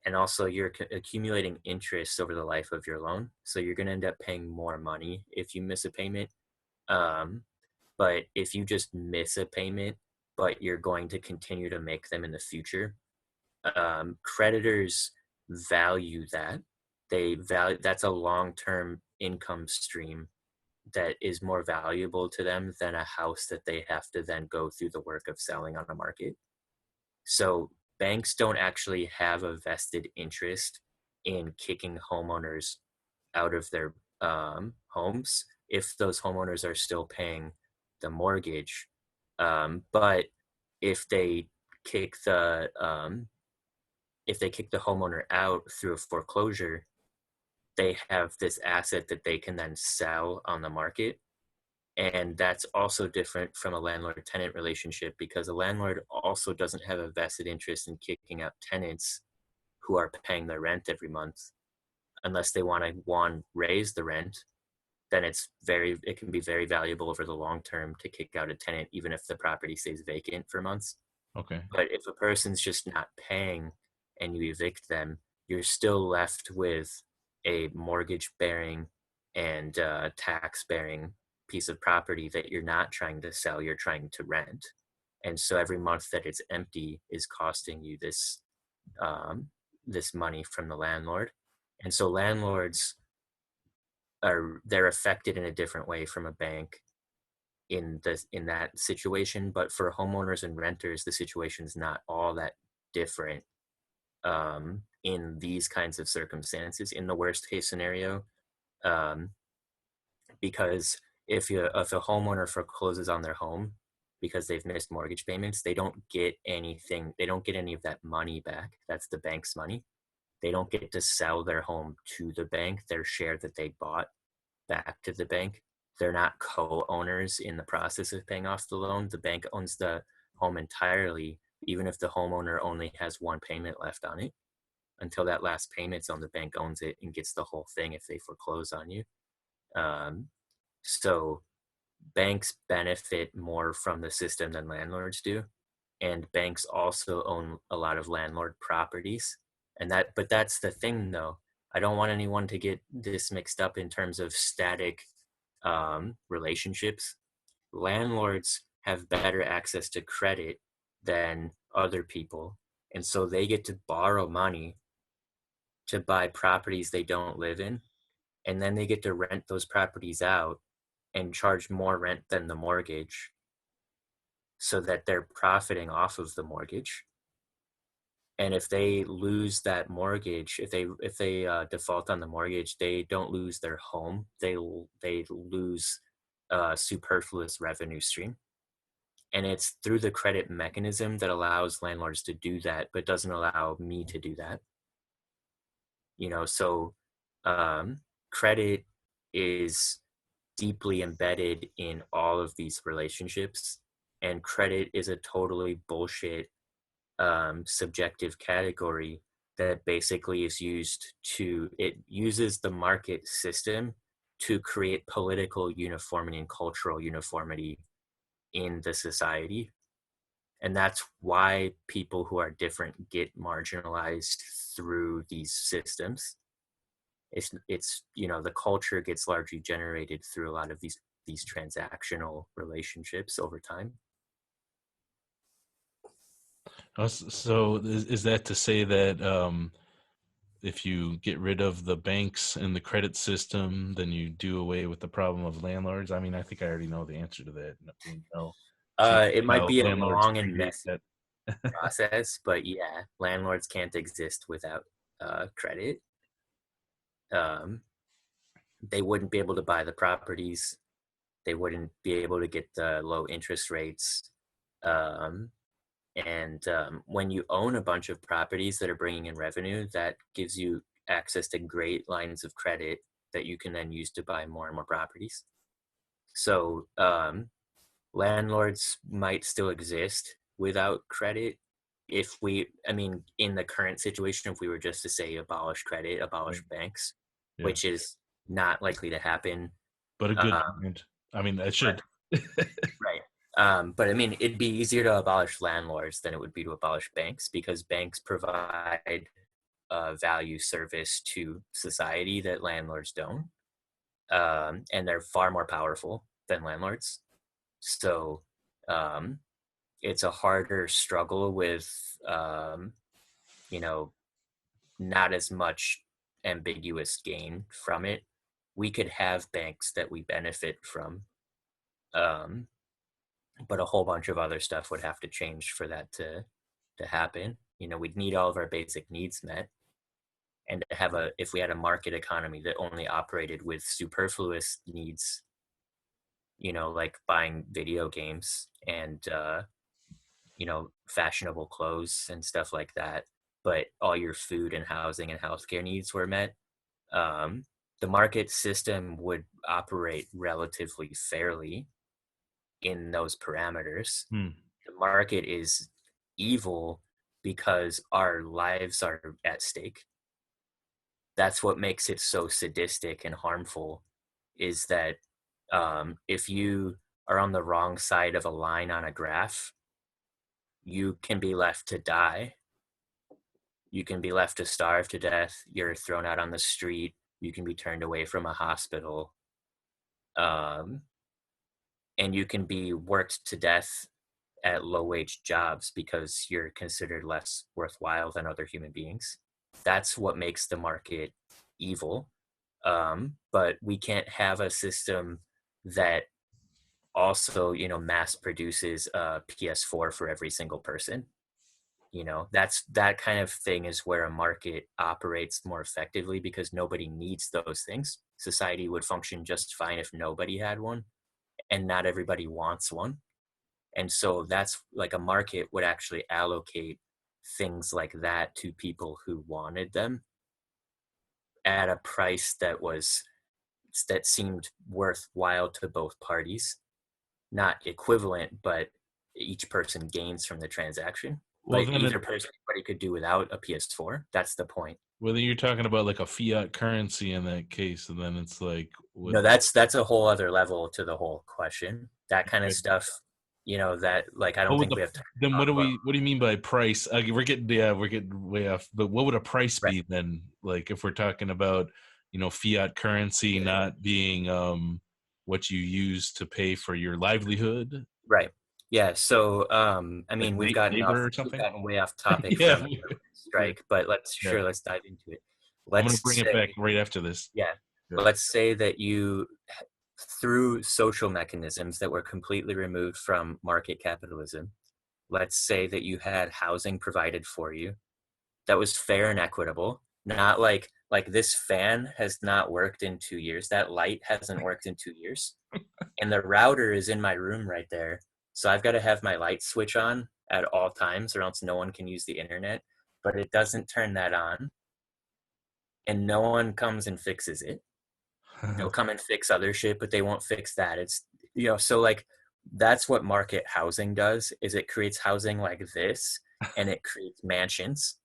and also you're accumulating interest over the life of your loan, so you're going to end up paying more money if you miss a payment. um, but if you just miss a payment but you're going to continue to make them in the future, creditors value that. They value that's a long-term income stream that is more valuable to them than a house that they have to then go through the work of selling on the market. So banks don't actually have a vested interest in kicking homeowners out of their homes if those homeowners are still paying the mortgage. But if they kick the homeowner out through a foreclosure, they have this asset that they can then sell on the market. And that's also different from a landlord tenant relationship, because a landlord also doesn't have a vested interest in kicking out tenants who are paying their rent every month, unless they want to, one, raise the rent. Then it can be very valuable over the long term to kick out a tenant, even if the property stays vacant for months. Okay. But if a person's just not paying and you evict them, you're still left with a mortgage bearing and tax bearing piece of property that you're not trying to sell, you're trying to rent. And so every month that it's empty is costing you um, this money from the landlord. And so landlords they're affected in a different way from a bank in that situation. But for homeowners and renters, the situation is not all that different in these kinds of circumstances. In the worst case scenario, um, because if a homeowner forecloses on their home because they've missed mortgage payments, they don't get anything. They don't get any of that money back. That's the bank's money. They don't get to sell their home to the bank, their share that they bought back to the bank. They're not co-owners in the process of paying off the loan. The bank owns the home entirely, even if the homeowner only has one payment left on it. Until that last payment's on, the bank owns it and gets the whole thing if they foreclose on you. Um, so banks benefit more from the system than landlords do. And banks also own a lot of landlord properties. But that's the thing though. I don't want anyone to get this mixed up in terms of static relationships. Landlords have better access to credit than other people. And so they get to borrow money to buy properties they don't live in. And then they get to rent those properties out and charge more rent than the mortgage so that they're profiting off of the mortgage. And if they lose that mortgage, if they default on the mortgage, they don't lose their home. They lose a superfluous revenue stream. And it's through the credit mechanism that allows landlords to do that, but doesn't allow me to do that. So credit is deeply embedded in all of these relationships, and credit is a totally bullshit subjective category that basically it uses the market system to create political uniformity and cultural uniformity in the society. And that's why people who are different get marginalized through these systems. It's the culture gets largely generated through a lot of these transactional relationships over time. So is that to say that if you get rid of the banks and the credit system, then you do away with the problem of landlords? I mean, I think I already know the answer to that. No, It might how be a landlords long and create messy that. process, but yeah, landlords can't exist without credit. Um, they wouldn't be able to buy the properties. They wouldn't be able to get the low interest rates. And when you own a bunch of properties that are bringing in revenue, that gives you access to great lines of credit that you can then use to buy more and more properties. So landlords might still exist without credit in the current situation, if we were just to say abolish credit, abolish banks, Yeah, which is not likely to happen. but a good Um, point. I mean, that but should. right. But it'd be easier to abolish landlords than it would be to abolish banks, because banks provide a value service to society that landlords don't. And they're far more powerful than landlords. So um, it's a harder struggle with, not as much ambiguous gain from it. We could have banks that we benefit from. Um, but a whole bunch of other stuff would have to change for that to happen. We'd need all of our basic needs met, and to have if we had a market economy that only operated with superfluous needs, like buying video games and fashionable clothes and stuff like that, but all your food and housing and healthcare needs were met, the market system would operate relatively fairly in those parameters. Hmm. The market is evil because our lives are at stake. That's what makes it so sadistic and harmful, is that if you are on the wrong side of a line on a graph, you can be left to die. You can be left to starve to death. You're thrown out on the street. You can be turned away from a hospital. Um, and you can be worked to death at low wage jobs because you're considered less worthwhile than other human beings. That's what makes the market evil. But we can't have a system that also, mass produces a PS4 for every single person. That kind of thing is where a market operates more effectively, because nobody needs those things. Society would function just fine if nobody had one, and not everybody wants one. And so that's like a market would actually allocate things like that to people who wanted them at a price that seemed worthwhile to both parties, not equivalent, but each person gains from the transaction. Well, Like then either person, anybody could do without a PS4. That's the point. whether you're talking about like a fiat currency in that case, and then it's like with No, that's a whole other level to the whole question. That kind of okay. stuff, that like I What don't would think the we have time to then talk about. what do you mean by price? We're getting way off. But what would a price Right. be then? Like if we're talking about fiat currency Yeah. not being what you use to pay for your livelihood, Right. Yeah. So, I like mean, labor or we've something. gotten way off topic Yeah, from the yeah, strike, but yeah. let's dive into it. I'm gonna Let's bring it back say, right after this. yeah, Yeah. let's say that through social mechanisms that were completely removed from market capitalism, let's say that you had housing provided for you that was fair and equitable, not like this fan has not worked in 2 years. That light hasn't worked in 2 years, and the router is in my room right there. So I've got to have my light switch on at all times, or else no one can use the internet. But it doesn't turn that on, and no one comes and fixes it. They'll come and fix other shit, but they won't fix that. So like that's what market housing does, is it creates housing like this, and it creates mansions,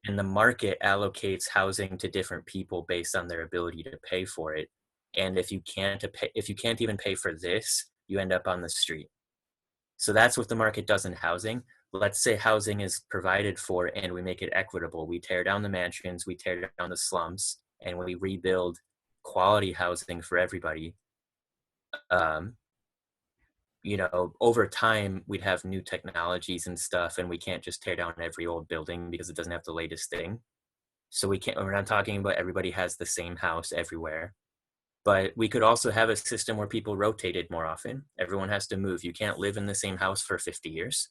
and the market allocates housing to different people based on their ability to pay for it. And if you can't even pay for this, you end up on the street. So that's what the market does in housing. Let's say housing is provided for and we make it equitable. We tear down the mansions, we tear down the slums, and we rebuild quality housing for everybody. Um, Over time, we'd have new technologies and stuff, and we can't just tear down every old building because it doesn't have the latest thing. So we're not talking about everybody has the same house everywhere. But we could also have a system where people rotated more often. Everyone has to move. You can't live in the same house for 50 years.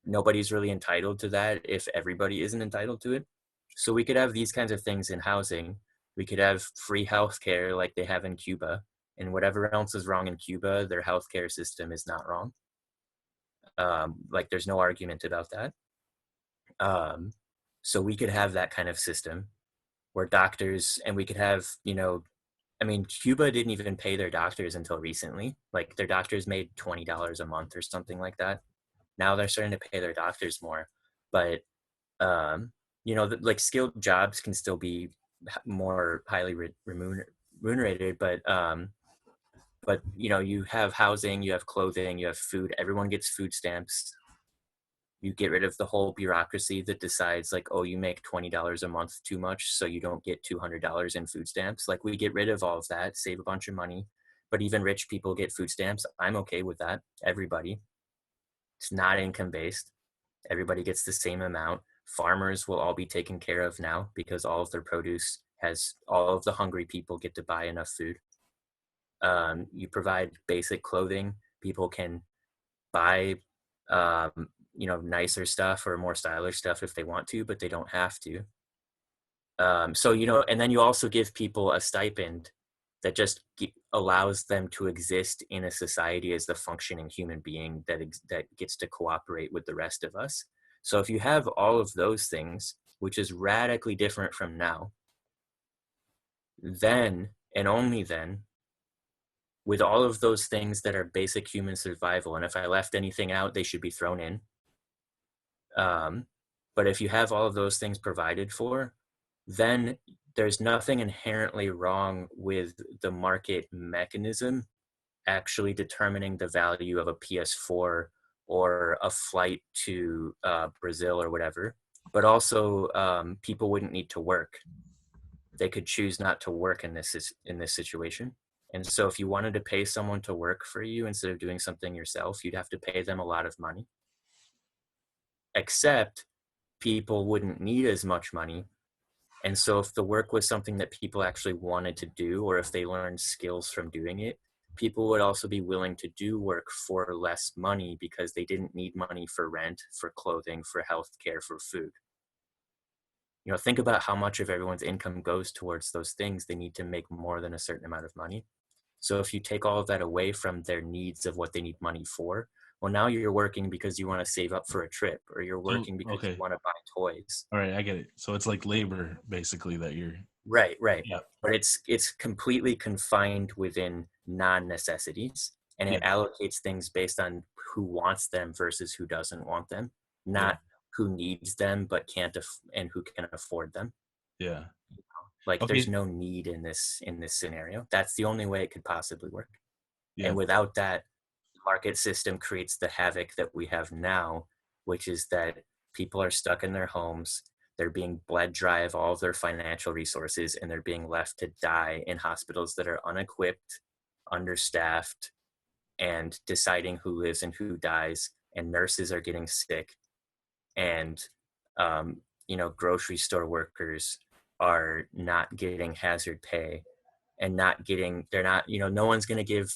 Nobody's really entitled to that if everybody isn't entitled to it. So we could have these kinds of things in housing. We could have free healthcare like they have in Cuba, and whatever else is wrong in Cuba, their healthcare system is not wrong. Like there's no argument about that. Um, so we could have that kind of system where doctors, and we could have, I mean, Cuba didn't even pay their doctors until recently. Like their doctors made $20 a month or something like that. Now they're starting to pay their doctors more, but like skilled jobs can still be more highly remunerated. But you have housing, you have clothing, you have food. Everyone gets food stamps. You get rid of the whole bureaucracy that decides like, oh, you make $20 a month too much, so you don't get $200 in food stamps. Like we get rid of all of that, save a bunch of money. But even rich people get food stamps. I'm okay with that. Everybody. It's not income based. Everybody gets the same amount. Farmers will all be taken care of now because all of their produce has all of the hungry people get to buy enough food. You provide basic clothing. People can buy, nicer stuff or more stylish stuff if they want to, but they don't have to. And then you also give people a stipend that just allows them to exist in a society as the functioning human being that gets to cooperate with the rest of us. So if you have all of those things, which is radically different from now, then and only then, with all of those things that are basic human survival, and if I left anything out, they should be thrown in. But if you have all of those things provided for, then there's nothing inherently wrong with the market mechanism actually determining the value of a PS4 or a flight to Brazil or whatever. But also, people wouldn't need to work. They could choose not to work in this situation. And so, if you wanted to pay someone to work for you instead of doing something yourself, you'd have to pay them a lot of money. Except people wouldn't need as much money. And so if the work was something that people actually wanted to do, or if they learned skills from doing it, people would also be willing to do work for less money because they didn't need money for rent, for clothing, for healthcare, for food. Think about how much of everyone's income goes towards those things. They need to make more than a certain amount of money. So if you take all of that away from their needs of what they need money for, well, now you're working because you want to save up for a trip, or you're So working because you okay, want to buy toys. all right, I get it. So it's like labor basically that you're. Right, right. Yeah, But it's completely confined within non-necessities, and yeah, it allocates things based on who wants them versus who doesn't want them, yeah, not who needs them but can't and who can afford them. yeah. Like there's Okay, no need in this scenario. That's the only way it could possibly work. yeah, And without that, market system creates the havoc that we have now, which is that people are stuck in their homes. They're being bled dry of all of their financial resources, and they're being left to die in hospitals that are unequipped, understaffed, and deciding who lives and who dies. And nurses are getting sick, and grocery store workers are not getting hazard pay and not getting they're not no one's going to give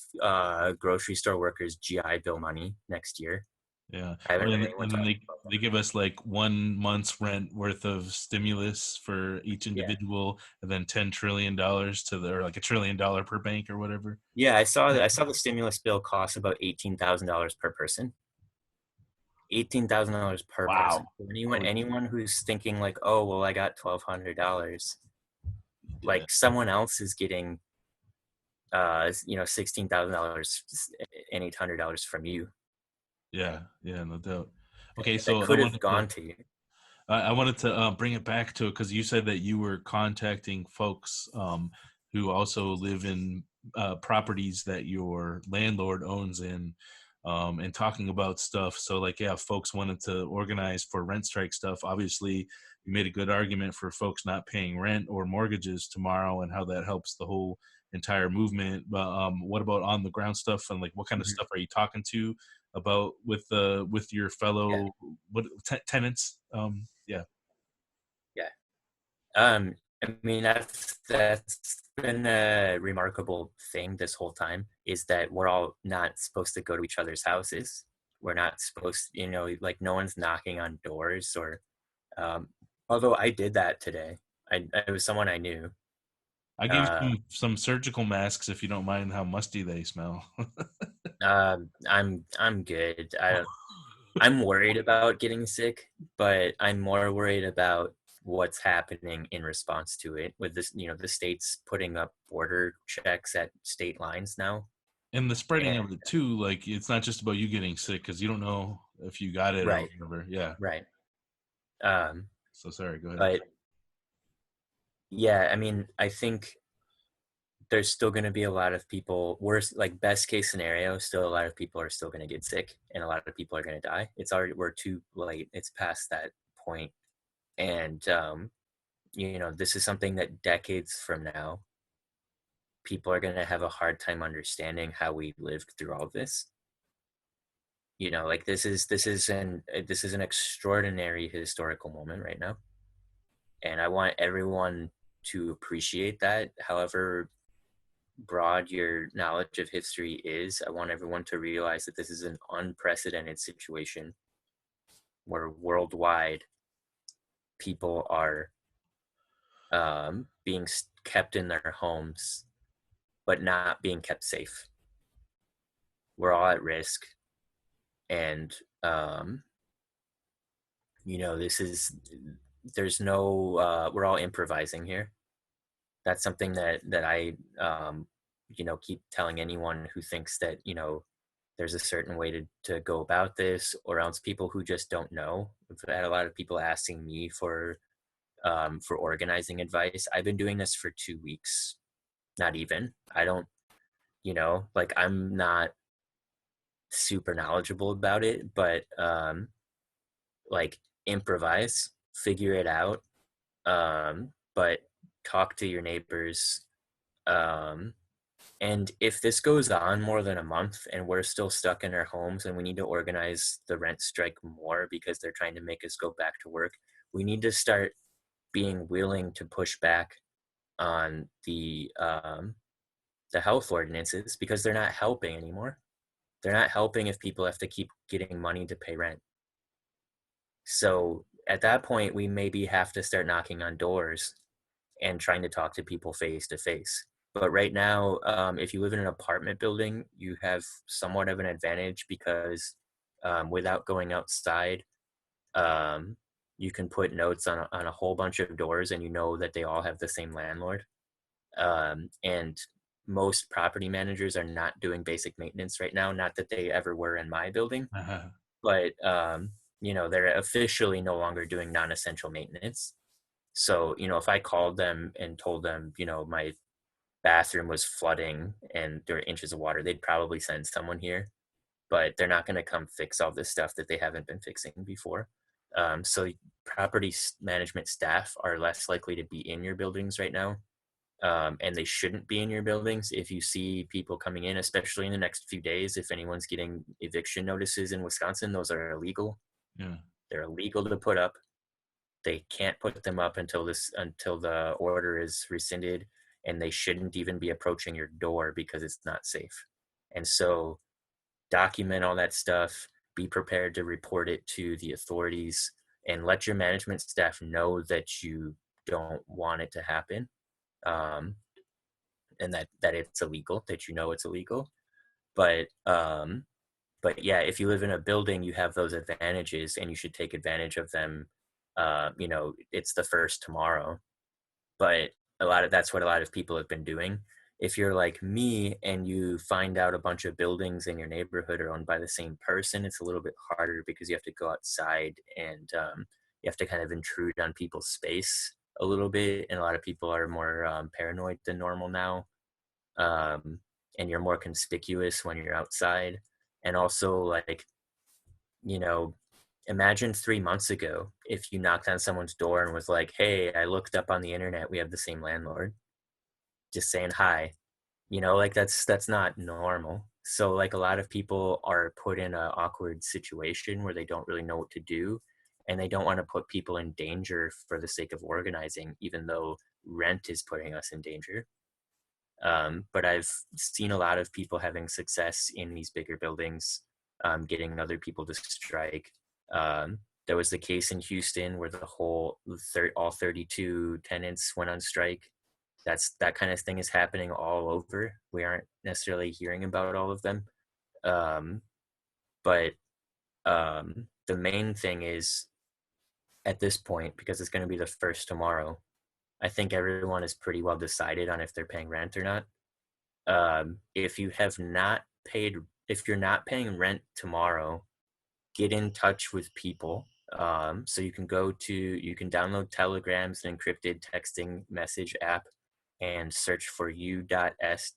grocery store workers GI Bill money next year. yeah. I haven't Well, heard and anyone and then talk they about they give us like 1 month's rent worth of stimulus for each that. Yeah, individual, and then $10 trillion to the, or like $1 trillion per bank or whatever. yeah, I saw the stimulus bill costs about $18,000 per person. $18,000 per person. Wow. So anyone Holy, anyone who's thinking like, oh well, I got $1,200, yeah, like someone else is getting $16,000 and $800 from you yeah, yeah, no doubt. Okay, that so I could have wanted to gone to you. I wanted to bring it back to it because you said that you were contacting folks who also live in properties that your landlord owns in, and talking about stuff. So, like, yeah, folks wanted to organize for rent strike stuff. Obviously, you made a good argument for folks not paying rent or mortgages tomorrow, and how that helps the whole entire movement. But what about on the ground stuff, and like, what kind of Mhm. stuff are you talking to about with your Yeah, fellow tenants? Yeah, yeah. I mean, that's been a remarkable thing this whole time, is that we're all not supposed to go to each other's houses. We're not supposed, like no one's knocking on doors or, um, although I did that today. I was someone I knew. I gave Uh, you some surgical masks if you don't mind how musty they smell. I'm good. I'm worried about getting sick, but I'm more worried about what's happening in response to it with this, the states putting up border checks at state lines now. And the And spreading of it too, like it's not just about you getting sick because you don't know if you got it or right, whatever. Yeah. right. Um, So sorry. Go ahead. but yeah, I mean, I think there's still going to be a lot of people, worst, like best case scenario, still a lot of people are still going to get sick and a lot of people are going to die. We're too late. It's past that point. And, this is something that decades from now, people are going to have a hard time understanding how we lived through all of this. Like this is an extraordinary historical moment right now, and I want everyone to appreciate that. However broad your knowledge of history is, I want everyone to realize that this is an unprecedented situation where worldwide people are being kept in their homes but not being kept safe. We're all at risk, and this is there's no we're all improvising here. That's something that I keep telling anyone who thinks that there's a certain way to go about this, or else people who just don't know. I've had a lot of people asking me for organizing advice. I've been doing this for 2 weeks. Not even. I don't, like I'm not super knowledgeable about it, but like improvise, figure it out, but talk to your neighbors. Um, and if this goes on more than a month and we're still stuck in our homes and we need to organize the rent strike more because they're trying to make us go back to work, we need to start being willing to push back on the health ordinances because they're not helping anymore. They're not helping if people have to keep getting money to pay rent. So at that point, we maybe have to start knocking on doors and trying to talk to people face to face. But right now, if you live in an apartment building, you have somewhat of an advantage because without going outside, um, you can put notes on a whole bunch of doors, and you know that they all have the same landlord. And most property managers are not doing basic maintenance right now. Not that they ever were in my building, Uh-huh. but they're officially no longer doing non-essential maintenance. So, if I called them and told them, my bathroom was flooding and there were inches of water, they'd probably send someone here, but they're not going to come fix all this stuff that they haven't been fixing before. So management staff are less likely to be in your buildings right now. And they shouldn't be in your buildings. If you see people coming in, especially in the next few days, if anyone's getting eviction notices in Wisconsin, those are illegal. Yeah. They're illegal to put up. They can't put them up until the order is rescinded, and they shouldn't even be approaching your door because it's not safe. And so document all that stuff, be prepared to report it to the authorities, and let your management staff know that you don't want it to happen. Um, and that it's illegal, that it's illegal. But yeah, if you live in a building, you have those advantages, and you should take advantage of them. It's the first tomorrow, but that's what a lot of people have been doing. If you're like me and you find out a bunch of buildings in your neighborhood are owned by the same person, it's a little bit harder because you have to go outside, and you have to kind of intrude on people's space a little bit. And a lot of people are more paranoid than normal now, um, and you're more conspicuous when you're outside. And also, like, you know, imagine 3 months ago if you knocked on someone's door and was like, "Hey, I looked up on the internet, we have the same landlord," just saying hi. Like, that's not normal. So, like, a lot of people are put in an awkward situation where they don't really know what to do, and they don't want to put people in danger for the sake of organizing, even though rent is putting us in danger. But I've seen a lot of people having success in these bigger buildings, getting other people to strike. There was the case in Houston where all 32 tenants went on strike. That kind of thing is happening all over. We aren't necessarily hearing about all of them, um, but the main thing is, at this point, because it's going to be the first tomorrow, I think everyone is pretty well decided on if they're paying rent or not. If you have not paid, if you're not paying rent tomorrow, get in touch with people. So you can download Telegram's an encrypted texting message app and search for u.s.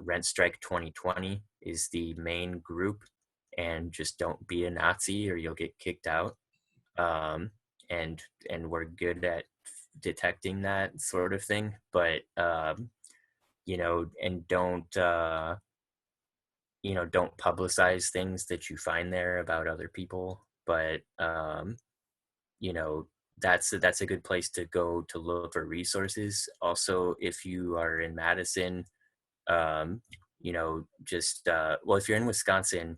Rent Strike 2020 is the main group, and just don't be a Nazi or you'll get kicked out. Um, and we're good at detecting that sort of thing, but and don't publicize things that you find there about other people. But you know that's a good place to go to look for resources. Also, if you are in Madison, just well, if you're in Wisconsin,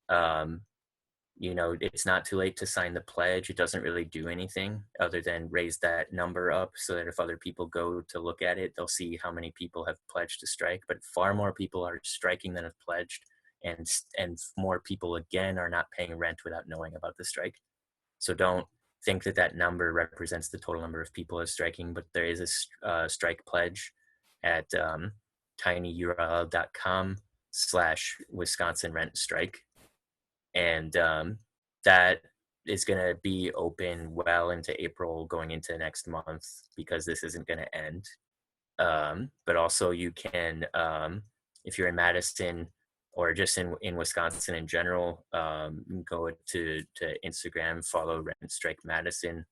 um, it's not too late to sign the pledge. It doesn't really do anything other than raise that number up so that if other people go to look at it, they'll see how many people have pledged to strike. But far more people are striking than have pledged, and more people again are not paying rent without knowing about the strike. So don't think that number represents the total number of people as striking, but there is a strike pledge at tinyurl.com/Wisconsin rent strike, and that is going to be open well into April, going into next month, because this isn't going to end. But also, you can, if you're in Madison or just in Wisconsin in general, go to Instagram, follow Rent Strike Madison,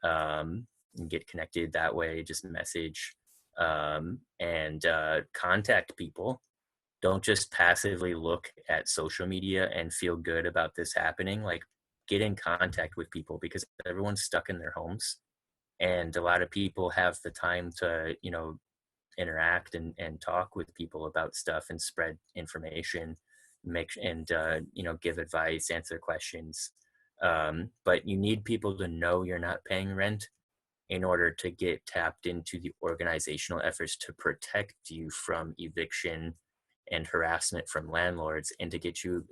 and get connected that way. Just message, and contact people. Don't just passively look at social media and feel good about this happening. Like, get in contact with people, because everyone's stuck in their homes, and a lot of people have the time to interact and talk with people about stuff and spread information, give advice, answer questions. But you need people to know you're not paying rent, in order to get tapped into the organizational efforts to protect you from eviction and harassment from landlords, and to get you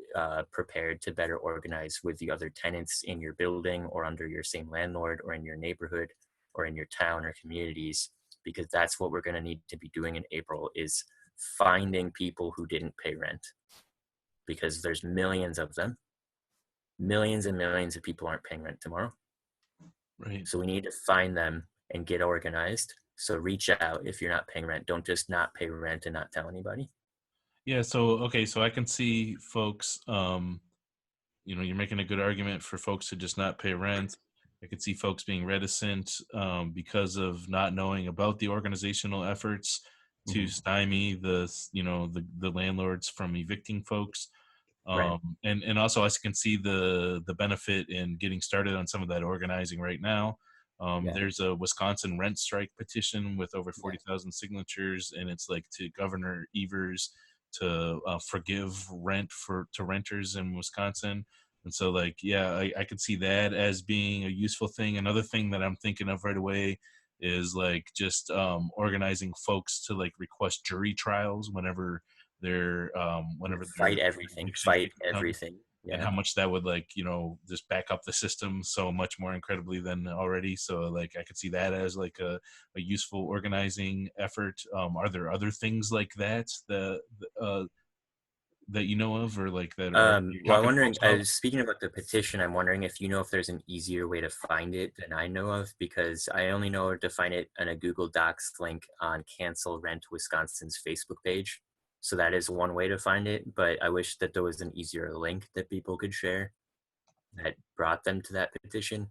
prepared to better organize with the other tenants in your building or under your same landlord or in your neighborhood or in your town or communities, because that's what we're going to need to be doing in April, is finding people who didn't pay rent, because there's millions of them. Millions and millions of people aren't paying rent tomorrow. Right. So we need to find them and get organized. So reach out if you're not paying rent. Don't just not pay rent and not tell anybody. Yeah. So okay. So I can see folks. You're making a good argument for folks to just not pay rent. I could see folks being reticent because of not knowing about the organizational efforts to Mm-hmm. stymie the landlords from evicting folks. Right. And also I can see the benefit in getting started on some of that organizing right now. Yeah. There's a Wisconsin rent strike petition with over Yeah. 40,000 signatures, and it's like to Governor Evers to forgive rent to renters in Wisconsin. And so, like, yeah, I could see that as being a useful thing. Another thing that I'm thinking of right away is like just organizing folks to like request jury trials whenever their Fight everything. eviction Fight cases come, everything. and Yeah. how much that would like just back up the system so much more incredibly than already. So like I could see that as like a useful organizing effort. Are there other things like that you know of, or like that are you Well, I'm talking to wondering, folks about? speaking about the petition, I'm wondering if you know if there's an easier way to find it than I know of, because I only know to find it on a Google Docs link on Cancel Rent Wisconsin's Facebook page. So that is one way to find it, but I wish that there was an easier link that people could share that brought them to that petition.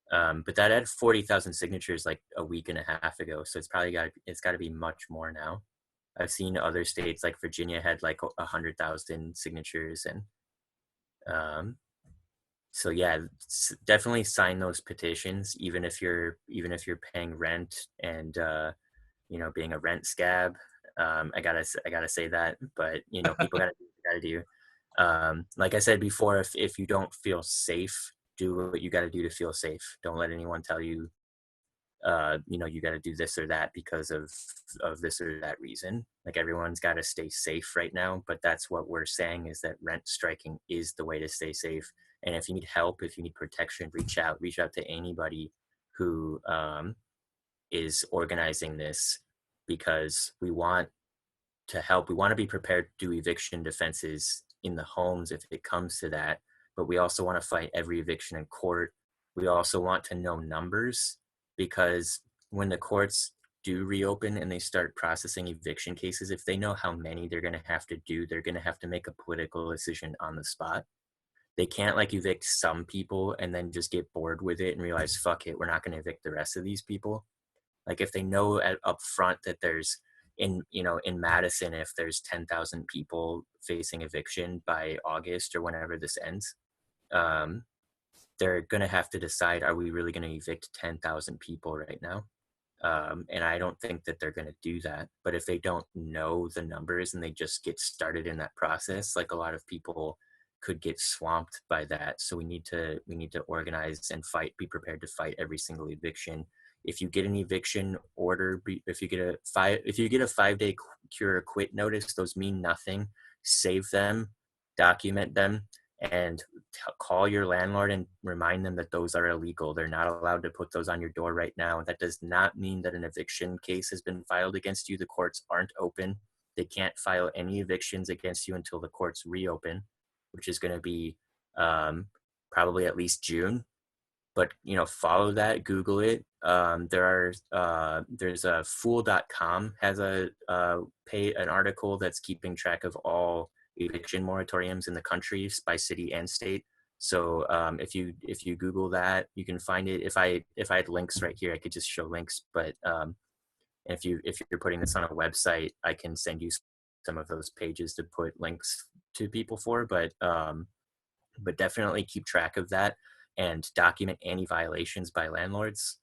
But that had 40,000 signatures like a week and a half ago, so it's got to be much more now. I've seen other states like Virginia had like 100,000 signatures, and um, so yeah, definitely sign those petitions, even if you're paying rent and being a rent scab. I gotta say that, but people gotta do. Like I said before, if you don't feel safe, do what you gotta do to feel safe. Don't let anyone tell you you got to do this or that because of this or that reason. Like, everyone's got to stay safe right now, but that's what we're saying, is that rent striking is the way to stay safe. And if you need help, if you need protection, reach out to anybody who is organizing this, because we want to help. We want to be prepared to do eviction defenses in the homes if it comes to that, but we also want to fight every eviction in court. We also want to know numbers, because when the courts do reopen and they start processing eviction cases, if they know how many they're going to have to do, they're going to have to make a political decision on the spot. They can't like evict some people and then just get bored with it and realize, fuck it, we're not going to evict the rest of these people. Like, if they know up front that there's in Madison, if there's 10,000 people facing eviction by August or whenever this ends, um, they're going to have to decide, are we really going to evict 10,000 people right now? And I don't think that they're going to do that. But if they don't know the numbers and they just get started in that process, like, a lot of people could get swamped by that. So we need to organize and fight, be prepared to fight every single eviction. If you get an eviction order, if you get a 5-day cure or quit notice, those mean nothing. Save them, document them, and call your landlord and remind them that those are illegal. They're not allowed to put those on your door right now. That does not mean that an eviction case has been filed against you. The courts aren't open. They can't file any evictions against you until the courts reopen, which is going to be probably at least June. But follow that, Google it. There's a fool.com has an article that's keeping track of all eviction moratoriums in the country by city and state. So if you Google that, you can find it. If I had links right here, I could just show links. But if you're putting this on a website, I can send you some of those pages to put links to people for. But definitely keep track of that and document any violations by landlords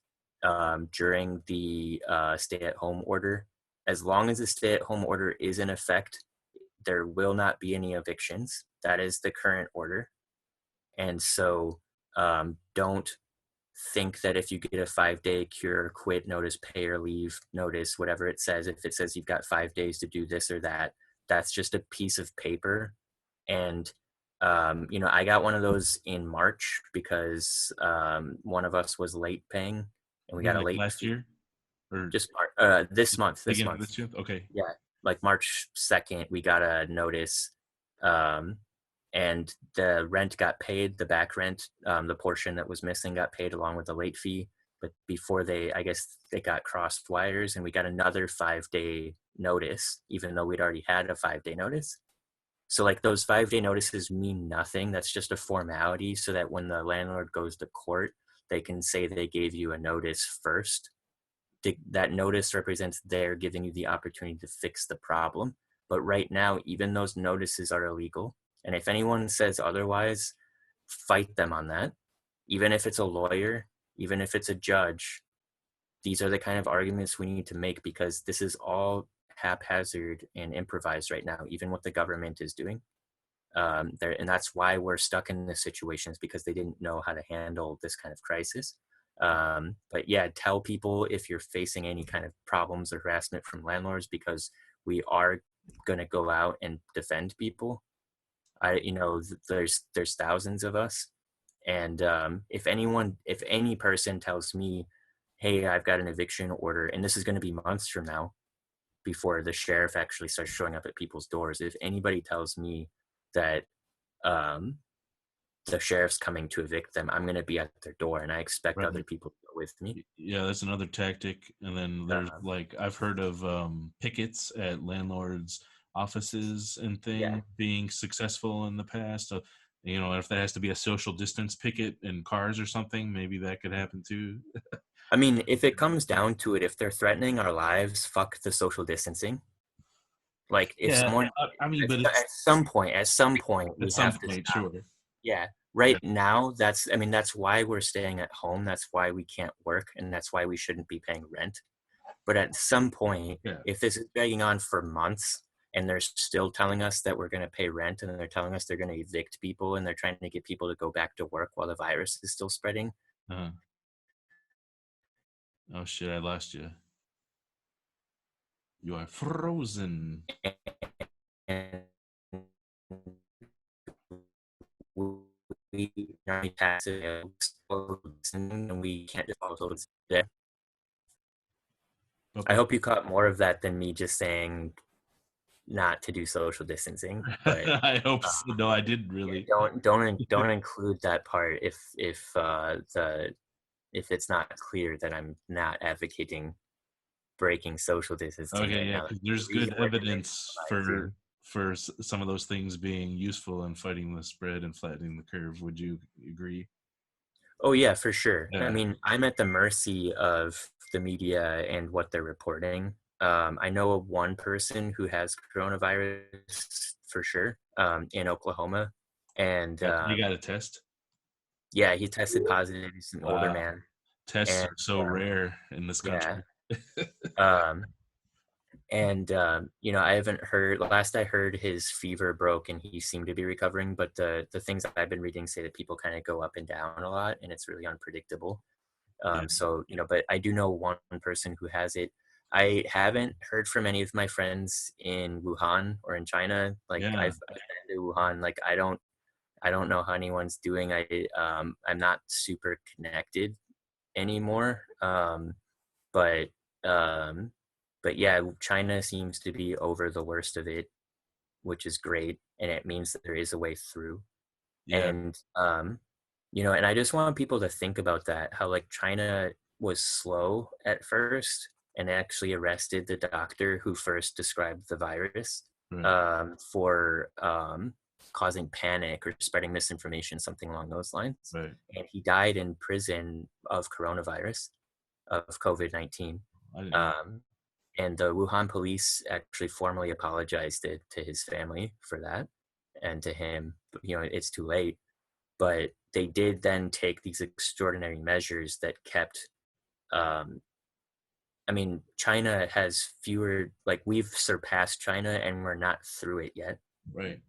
during the stay-at-home order. As long as the stay-at-home order is in effect, there will not be any evictions. That is the current order. And so don't think that if you get a 5-day cure, quit notice, pay or leave notice, whatever it says, if it says you've got 5 days to do this or that, that's just a piece of paper. And I got one of those in March because one of us was late paying, and we You mean got a like late last fee. year or Just this month, this beginning of month. this year? Okay. Yeah, like March 2nd, we got a notice, um, and the rent got paid. The back rent, the portion that was missing, got paid along with the late fee. But before I guess they got crossed wires, and we got another 5-day notice, even though we'd already had a 5-day notice. So like those 5-day notices mean nothing. That's just a formality so that when the landlord goes to court, they can say they gave you a notice first. That notice represents they're giving you the opportunity to fix the problem. But right now, even those notices are illegal. And if anyone says otherwise, fight them on that. Even if it's a lawyer, even if it's a judge, these are the kind of arguments we need to make because this is all haphazard and improvised right now, even what the government is doing. And that's why we're stuck in this situation is because they didn't know how to handle this kind of crisis. But yeah, tell people if you're facing any kind of problems or harassment from landlords because we are going to go out and defend people. There's thousands of us, and if any person tells me, "Hey, I've got an eviction order," and this is going to be months from now before the sheriff actually starts showing up at people's doors. If anybody tells me that um, the sheriff's coming to evict them, I'm going to be at their door, and I expect other Right. people to go with me. Yeah, that's another tactic. And then there's Um, like I've heard of pickets at landlords' offices and yeah, things being successful in the past. If there has to be a social distance picket in cars or something, maybe that could happen too. I mean, if it comes down to it, if they're threatening our lives, fuck the social distancing. Like, if Yeah, someone I mean, but it's at some point, at we some have to point, stop. sure. Yeah, Yeah, right now, that's why we're staying at home. That's why we can't work, and that's why we shouldn't be paying rent. But at some point, yeah. if this is dragging on for months and they're still telling us that we're going to pay rent and they're telling us they're going to evict people and they're trying to get people to go back to work while the virus is still spreading. Uh-huh. Oh shit, I lost you. You are frozen. And we tax it and we can't just follow those. Yeah. I Okay. hope you caught more of that than me just saying not to do social distancing, but I hope so. No, I didn't yeah, really. don't include that part if it's not clear that I'm not advocating breaking social distancing Okay, right yeah, now. because The there's reason good we're doing evidence live for Zoom. some of those things being useful in fighting the spread and flattening the curve. Would you agree? Oh yeah, for sure. I Yeah, mean, I'm at the mercy of the media and what they're reporting. I know of one person who has coronavirus for sure in Oklahoma, and they got a test. yeah, he tested positive. He's an older Wow, man, tests and are so rare in this yeah, country. um, and I haven't heard. Last I heard, his fever broke and he seemed to be recovering. But the things I've been reading say that people kind of go up and down a lot, and it's really unpredictable. Yeah, But I do know one person who has it. I haven't heard from any of my friends in Wuhan or in China. Like yeah, I've been to Wuhan. Like I don't know how anyone's doing. I'm not super connected anymore. But um, but yeah, China seems to be over the worst of it, which is great, and it means that there is a way through. yeah, And and I just want people to think about that, how like China was slow at first and actually arrested the doctor who first described the virus right, for causing panic or spreading misinformation, something along those lines. right. And he died in prison of coronavirus, of COVID-19. I didn't know. Um, and the Wuhan police actually formally apologized to his family for that and to him. It's too late, but they did then take these extraordinary measures that kept um, I mean, China has fewer, like we've surpassed China and we're not through it yet. Right.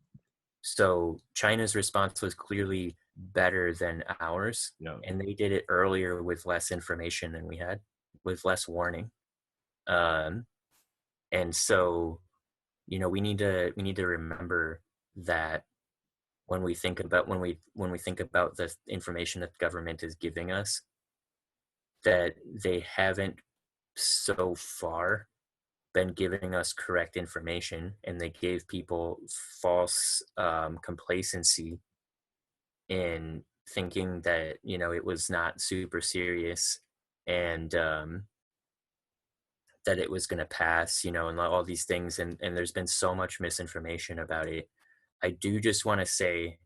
So China's response was clearly better than ours, Yeah. and they did it earlier with less information than we had, with less warning. Um, and so, we need to remember that when we think about the information that the government is giving us, that they haven't so far been giving us correct information, and they gave people false complacency in thinking that it was not super serious, and that it was going to pass, and all these things, and there's been so much misinformation about it. I do just want to say,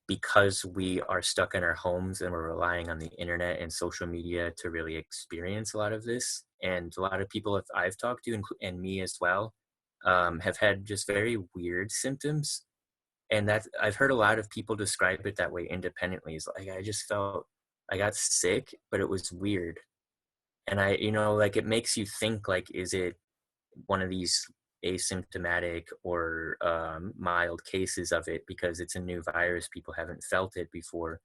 because we are stuck in our homes and we're relying on the internet and social media to really experience a lot of this, and a lot of people that I've talked to, and me as well, have had just very weird symptoms, and that I've heard a lot of people describe it that way independently. It's like I just felt I got sick, but it was weird, and like it makes you think, like, is it one of these asymptomatic or mild cases of it because it's a new virus, people haven't felt it before.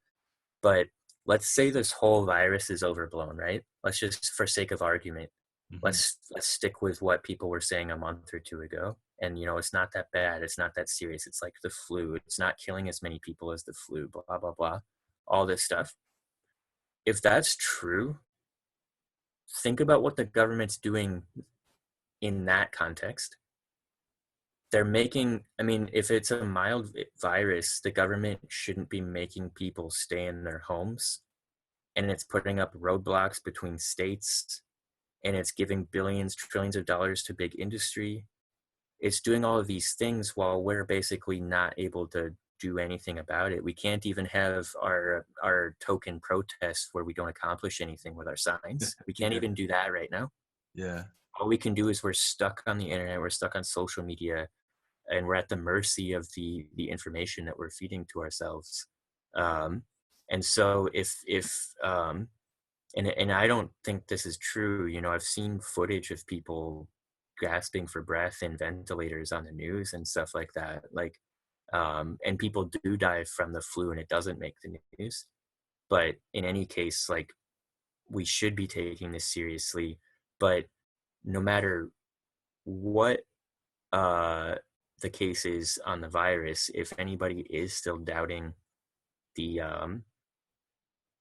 But let's say this whole virus is overblown, right? Let's just, for sake of argument, Hmm. let's stick with what people were saying a month or two ago, and it's not that bad, it's not that serious, it's like the flu, it's not killing as many people as the flu, blah blah blah, all this stuff. If that's true, think about what the government's doing in that context. They're making, I mean, if it's a mild virus, the government shouldn't be making people stay in their homes, and it's putting up roadblocks between states, and it's giving billions, trillions of dollars to big industry. It's doing all of these things while we're basically not able to do anything about it. We can't even have our token protests where we don't accomplish anything with our signs. We can't Yeah. even do that right now. Yeah. All we can do is we're stuck on the internet, we're stuck on social media, and we're at the mercy of the information that we're feeding to ourselves. Um, and so if and I don't think this is true. I've seen footage of people gasping for breath in ventilators on the news and stuff like that. Like, and people do die from the flu, and it doesn't make the news. But in any case, like, we should be taking this seriously. But no matter what uh, the case is on the virus, if anybody is still doubting the um,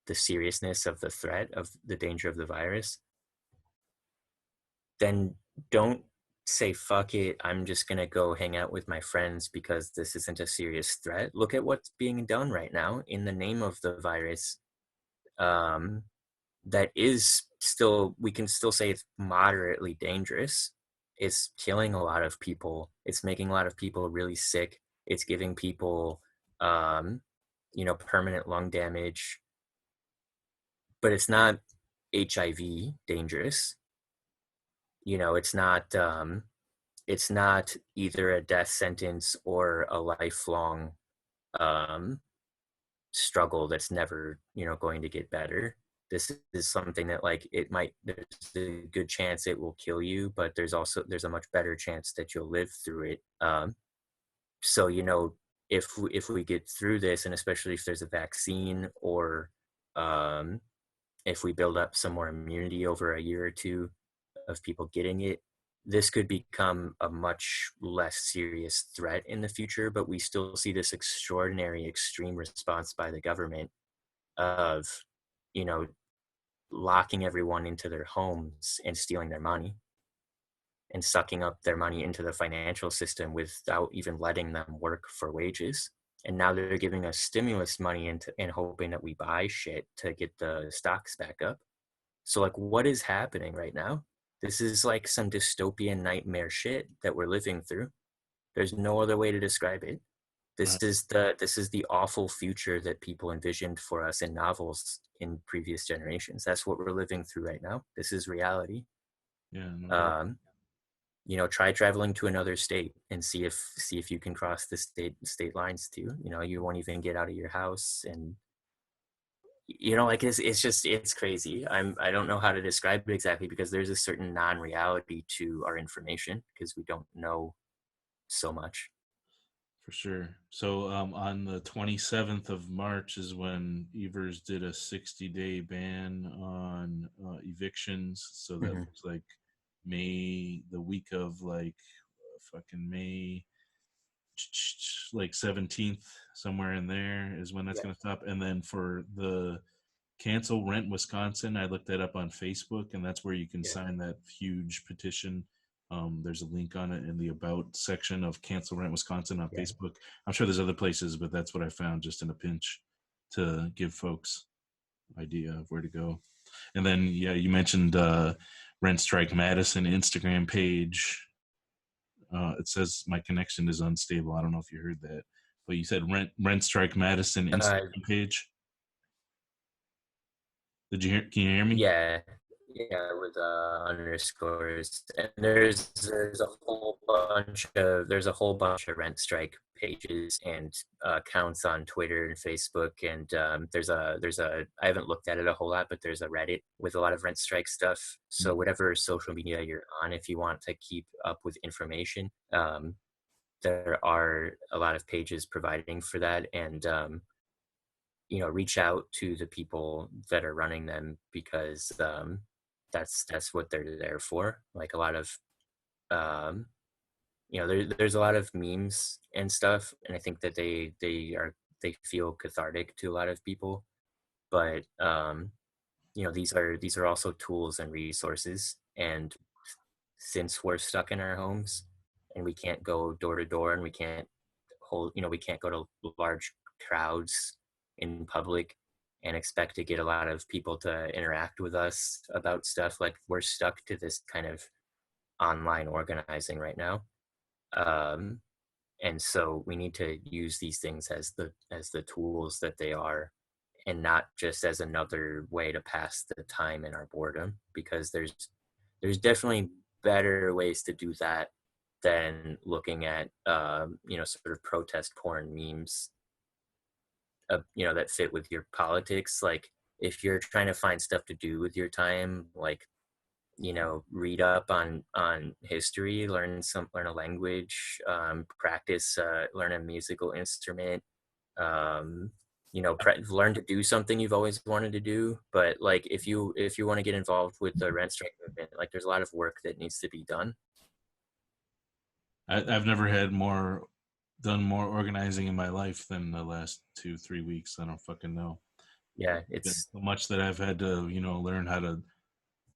the seriousness of the threat, of the danger of the virus, then don't say fuck it. I'm just gonna go hang out with my friends because this isn't a serious threat. Look at what's being done right now in the name of the virus. Um, that is still, we can still say it's moderately dangerous. It's killing a lot of people. It's making a lot of people really sick. It's giving people, um, permanent lung damage. But it's not HIV dangerous. It's not. It's not either a death sentence or a lifelong um, struggle that's never going to get better. This is something that, like, there's a good chance it will kill you, but there's a much better chance that you'll live through it. So if we get through this, and especially if there's a vaccine, or um, if we build up some more immunity over a year or two of people getting it, this could become a much less serious threat in the future. But we still see this extraordinary, extreme response by the government of, you know, locking everyone into their homes and stealing their money and sucking up their money into the financial system without even letting them work for wages. And now they're giving us stimulus money and hoping that we buy shit to get the stocks back up. So, like, what is happening right now? This is like some dystopian nightmare shit that we're living through. There's no other way to describe it. This is the awful future that people envisioned for us in novels in previous generations. That's what we're living through right now. This is reality. Yeah. No doubt. Um, try traveling to another state and see if you can cross the state lines too. You won't even get out of your house, and like, it's crazy. I don't know how to describe it exactly, because there's a certain non-reality to our information because we don't know so much. For sure. So on the 27th of March is when Evers did a 60-day ban on evictions. So that Hmm. looks like May, the week of like fucking May, like 17th, somewhere in there is when that's Yeah, going to stop. And then for the Cancel Rent Wisconsin, I looked that up on Facebook, and that's where you can yeah, sign that huge petition. There's a link on it in the About section of Cancel Rent Wisconsin on yeah. Facebook. I'm sure there's other places, but that's what I found just in a pinch to give folks idea of where to go. And then, yeah, you mentioned Rent Strike Madison Instagram page. It says my connection is unstable. I don't know if you heard that, but you said Rent Strike Madison Uh, Instagram page. Did you hear? Can you hear me? yeah, yeah, with underscores. And there's a whole bunch of rent strike pages and accounts on Twitter and Facebook. And there's a I haven't looked at it a whole lot, but there's a Reddit with a lot of rent strike stuff. So whatever social media you're on, if you want to keep up with information, there are a lot of pages providing for that. And reach out to the people that are running them, because that's what they're there for. Like a lot of um, there's a lot of memes and stuff, and I think that they feel cathartic to a lot of people. But these are also tools and resources, and since we're stuck in our homes and we can't go door to door, and we can't go to large crowds in public and expect to get a lot of people to interact with us about stuff. Like, we're stuck to this kind of online organizing right now. um, and so we need to use these things as the tools that they are, and not just as another way to pass the time in our boredom, because there's definitely better ways to do that than looking at sort of protest porn memes that fit with your politics. Like, if you're trying to find stuff to do with your time, like, read up on history, learn a language, practice, learn a musical instrument, um, learn to do something you've always wanted to do. But like, if you want to get involved with the rent strike movement, like, there's a lot of work that needs to be done. I've never had done more organizing in my life than the last 2 3 weeks. I don't fucking know. Yeah, There's been it's so much that I've had to learn how to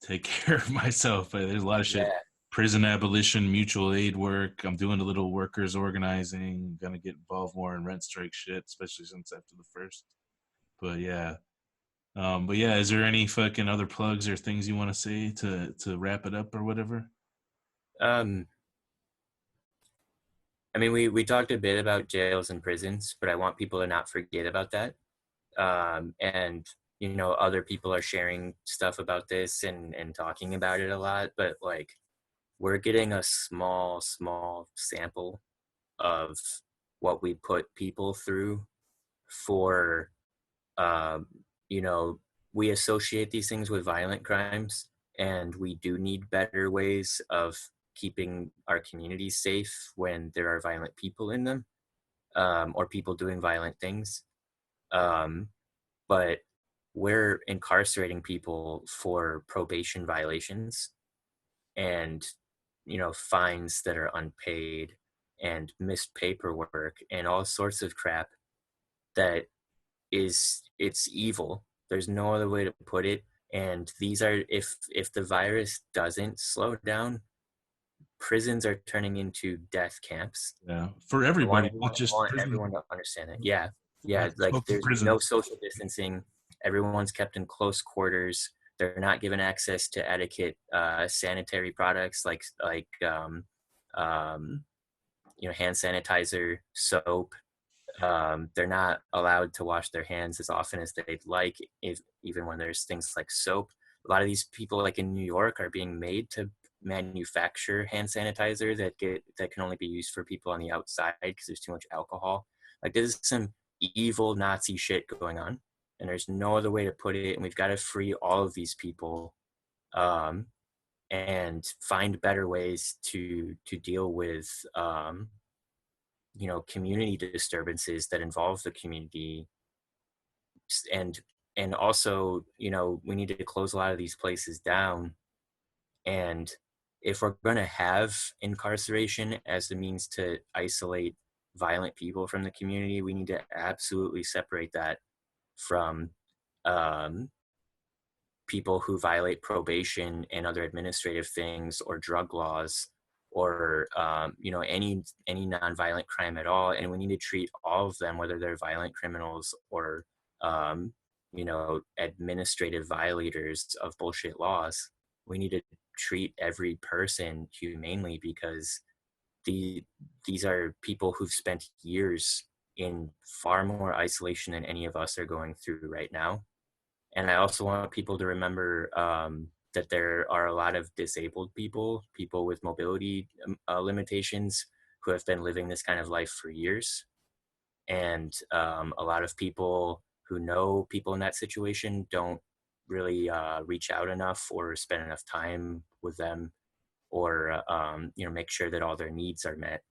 take care of myself. There's a lot of shit. yeah, Prison abolition, mutual aid work. I'm doing a little workers organizing. Gonna get involved more in rent strike shit, especially since after the first. But yeah. But yeah, is there any fucking other plugs or things you want to say to wrap it up or whatever? um I mean, we talked a bit about jails and prisons, but I want people to not forget about that. And other people are sharing stuff about this and talking about it a lot, but like, we're getting a small sample of what we put people through for um, you know we associate these things with violent crimes, and we do need better ways of keeping our communities safe when there are violent people in them, or people doing violent things. um, but we're incarcerating people for probation violations, and fines that are unpaid, and missed paperwork, and all sorts of crap that it's evil. There's no other way to put it. And these are, if the virus doesn't slow down, prisons are turning into death camps. Yeah, for I want everybody, not everyone, I just want prison. everyone to understand it. Yeah, I yeah. Like, spoke to there's prison. no social distancing. Everyone's kept in close quarters. They're not given access to adequate sanitary products, um, hand sanitizer, soap. They're not allowed to wash their hands as often as they'd like, even when there's things like soap. A lot of these people, like in New York, are being made to manufacture hand sanitizer that can only be used for people on the outside because there's too much alcohol. Like, this is some evil Nazi shit going on, and there's no other way to put it. And we've got to free all of these people, um, and find better ways to deal with community disturbances that involve the community. And also, we need to close a lot of these places down. And if we're going to have incarceration as the means to isolate violent people from the community, we need to absolutely separate that from um, people who violate probation and other administrative things, or drug laws, or any nonviolent crime at all. And we need to treat all of them, whether they're violent criminals or administrative violators of bullshit laws. We need to treat every person humanely, because the these are people who've spent years in far more isolation than any of us are going through right now. And I also want people to remember that there are a lot of disabled people, people with mobility limitations, who have been living this kind of life for years. And a lot of people who know people in that situation don't really reach out enough or spend enough time with them, or make sure that all their needs are met.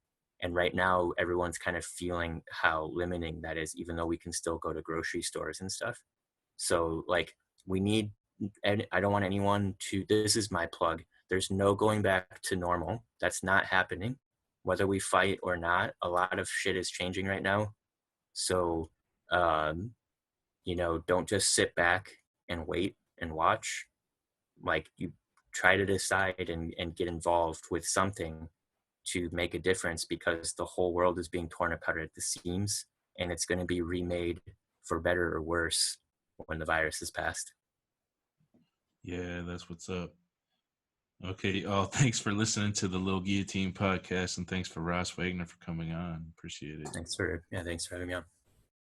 And right now, everyone's kind of feeling how limiting that is, even though we can still go to grocery stores and stuff. So, like, we need, and I don't want anyone to, this is my plug. There's no going back to normal. That's not happening. Whether we fight or not, a lot of shit is changing right now. So, um, don't just sit back and wait and watch. Like, you try to decide and get involved with something to make a difference, because the whole world is being torn apart at the seams, and it's going to be remade for better or worse when the virus is passed. Yeah, that's what's up. Okay. Oh, thanks for listening to the Lil Guillotine podcast, and thanks for Ross Wagner for coming on. Appreciate it. Thanks for having me on.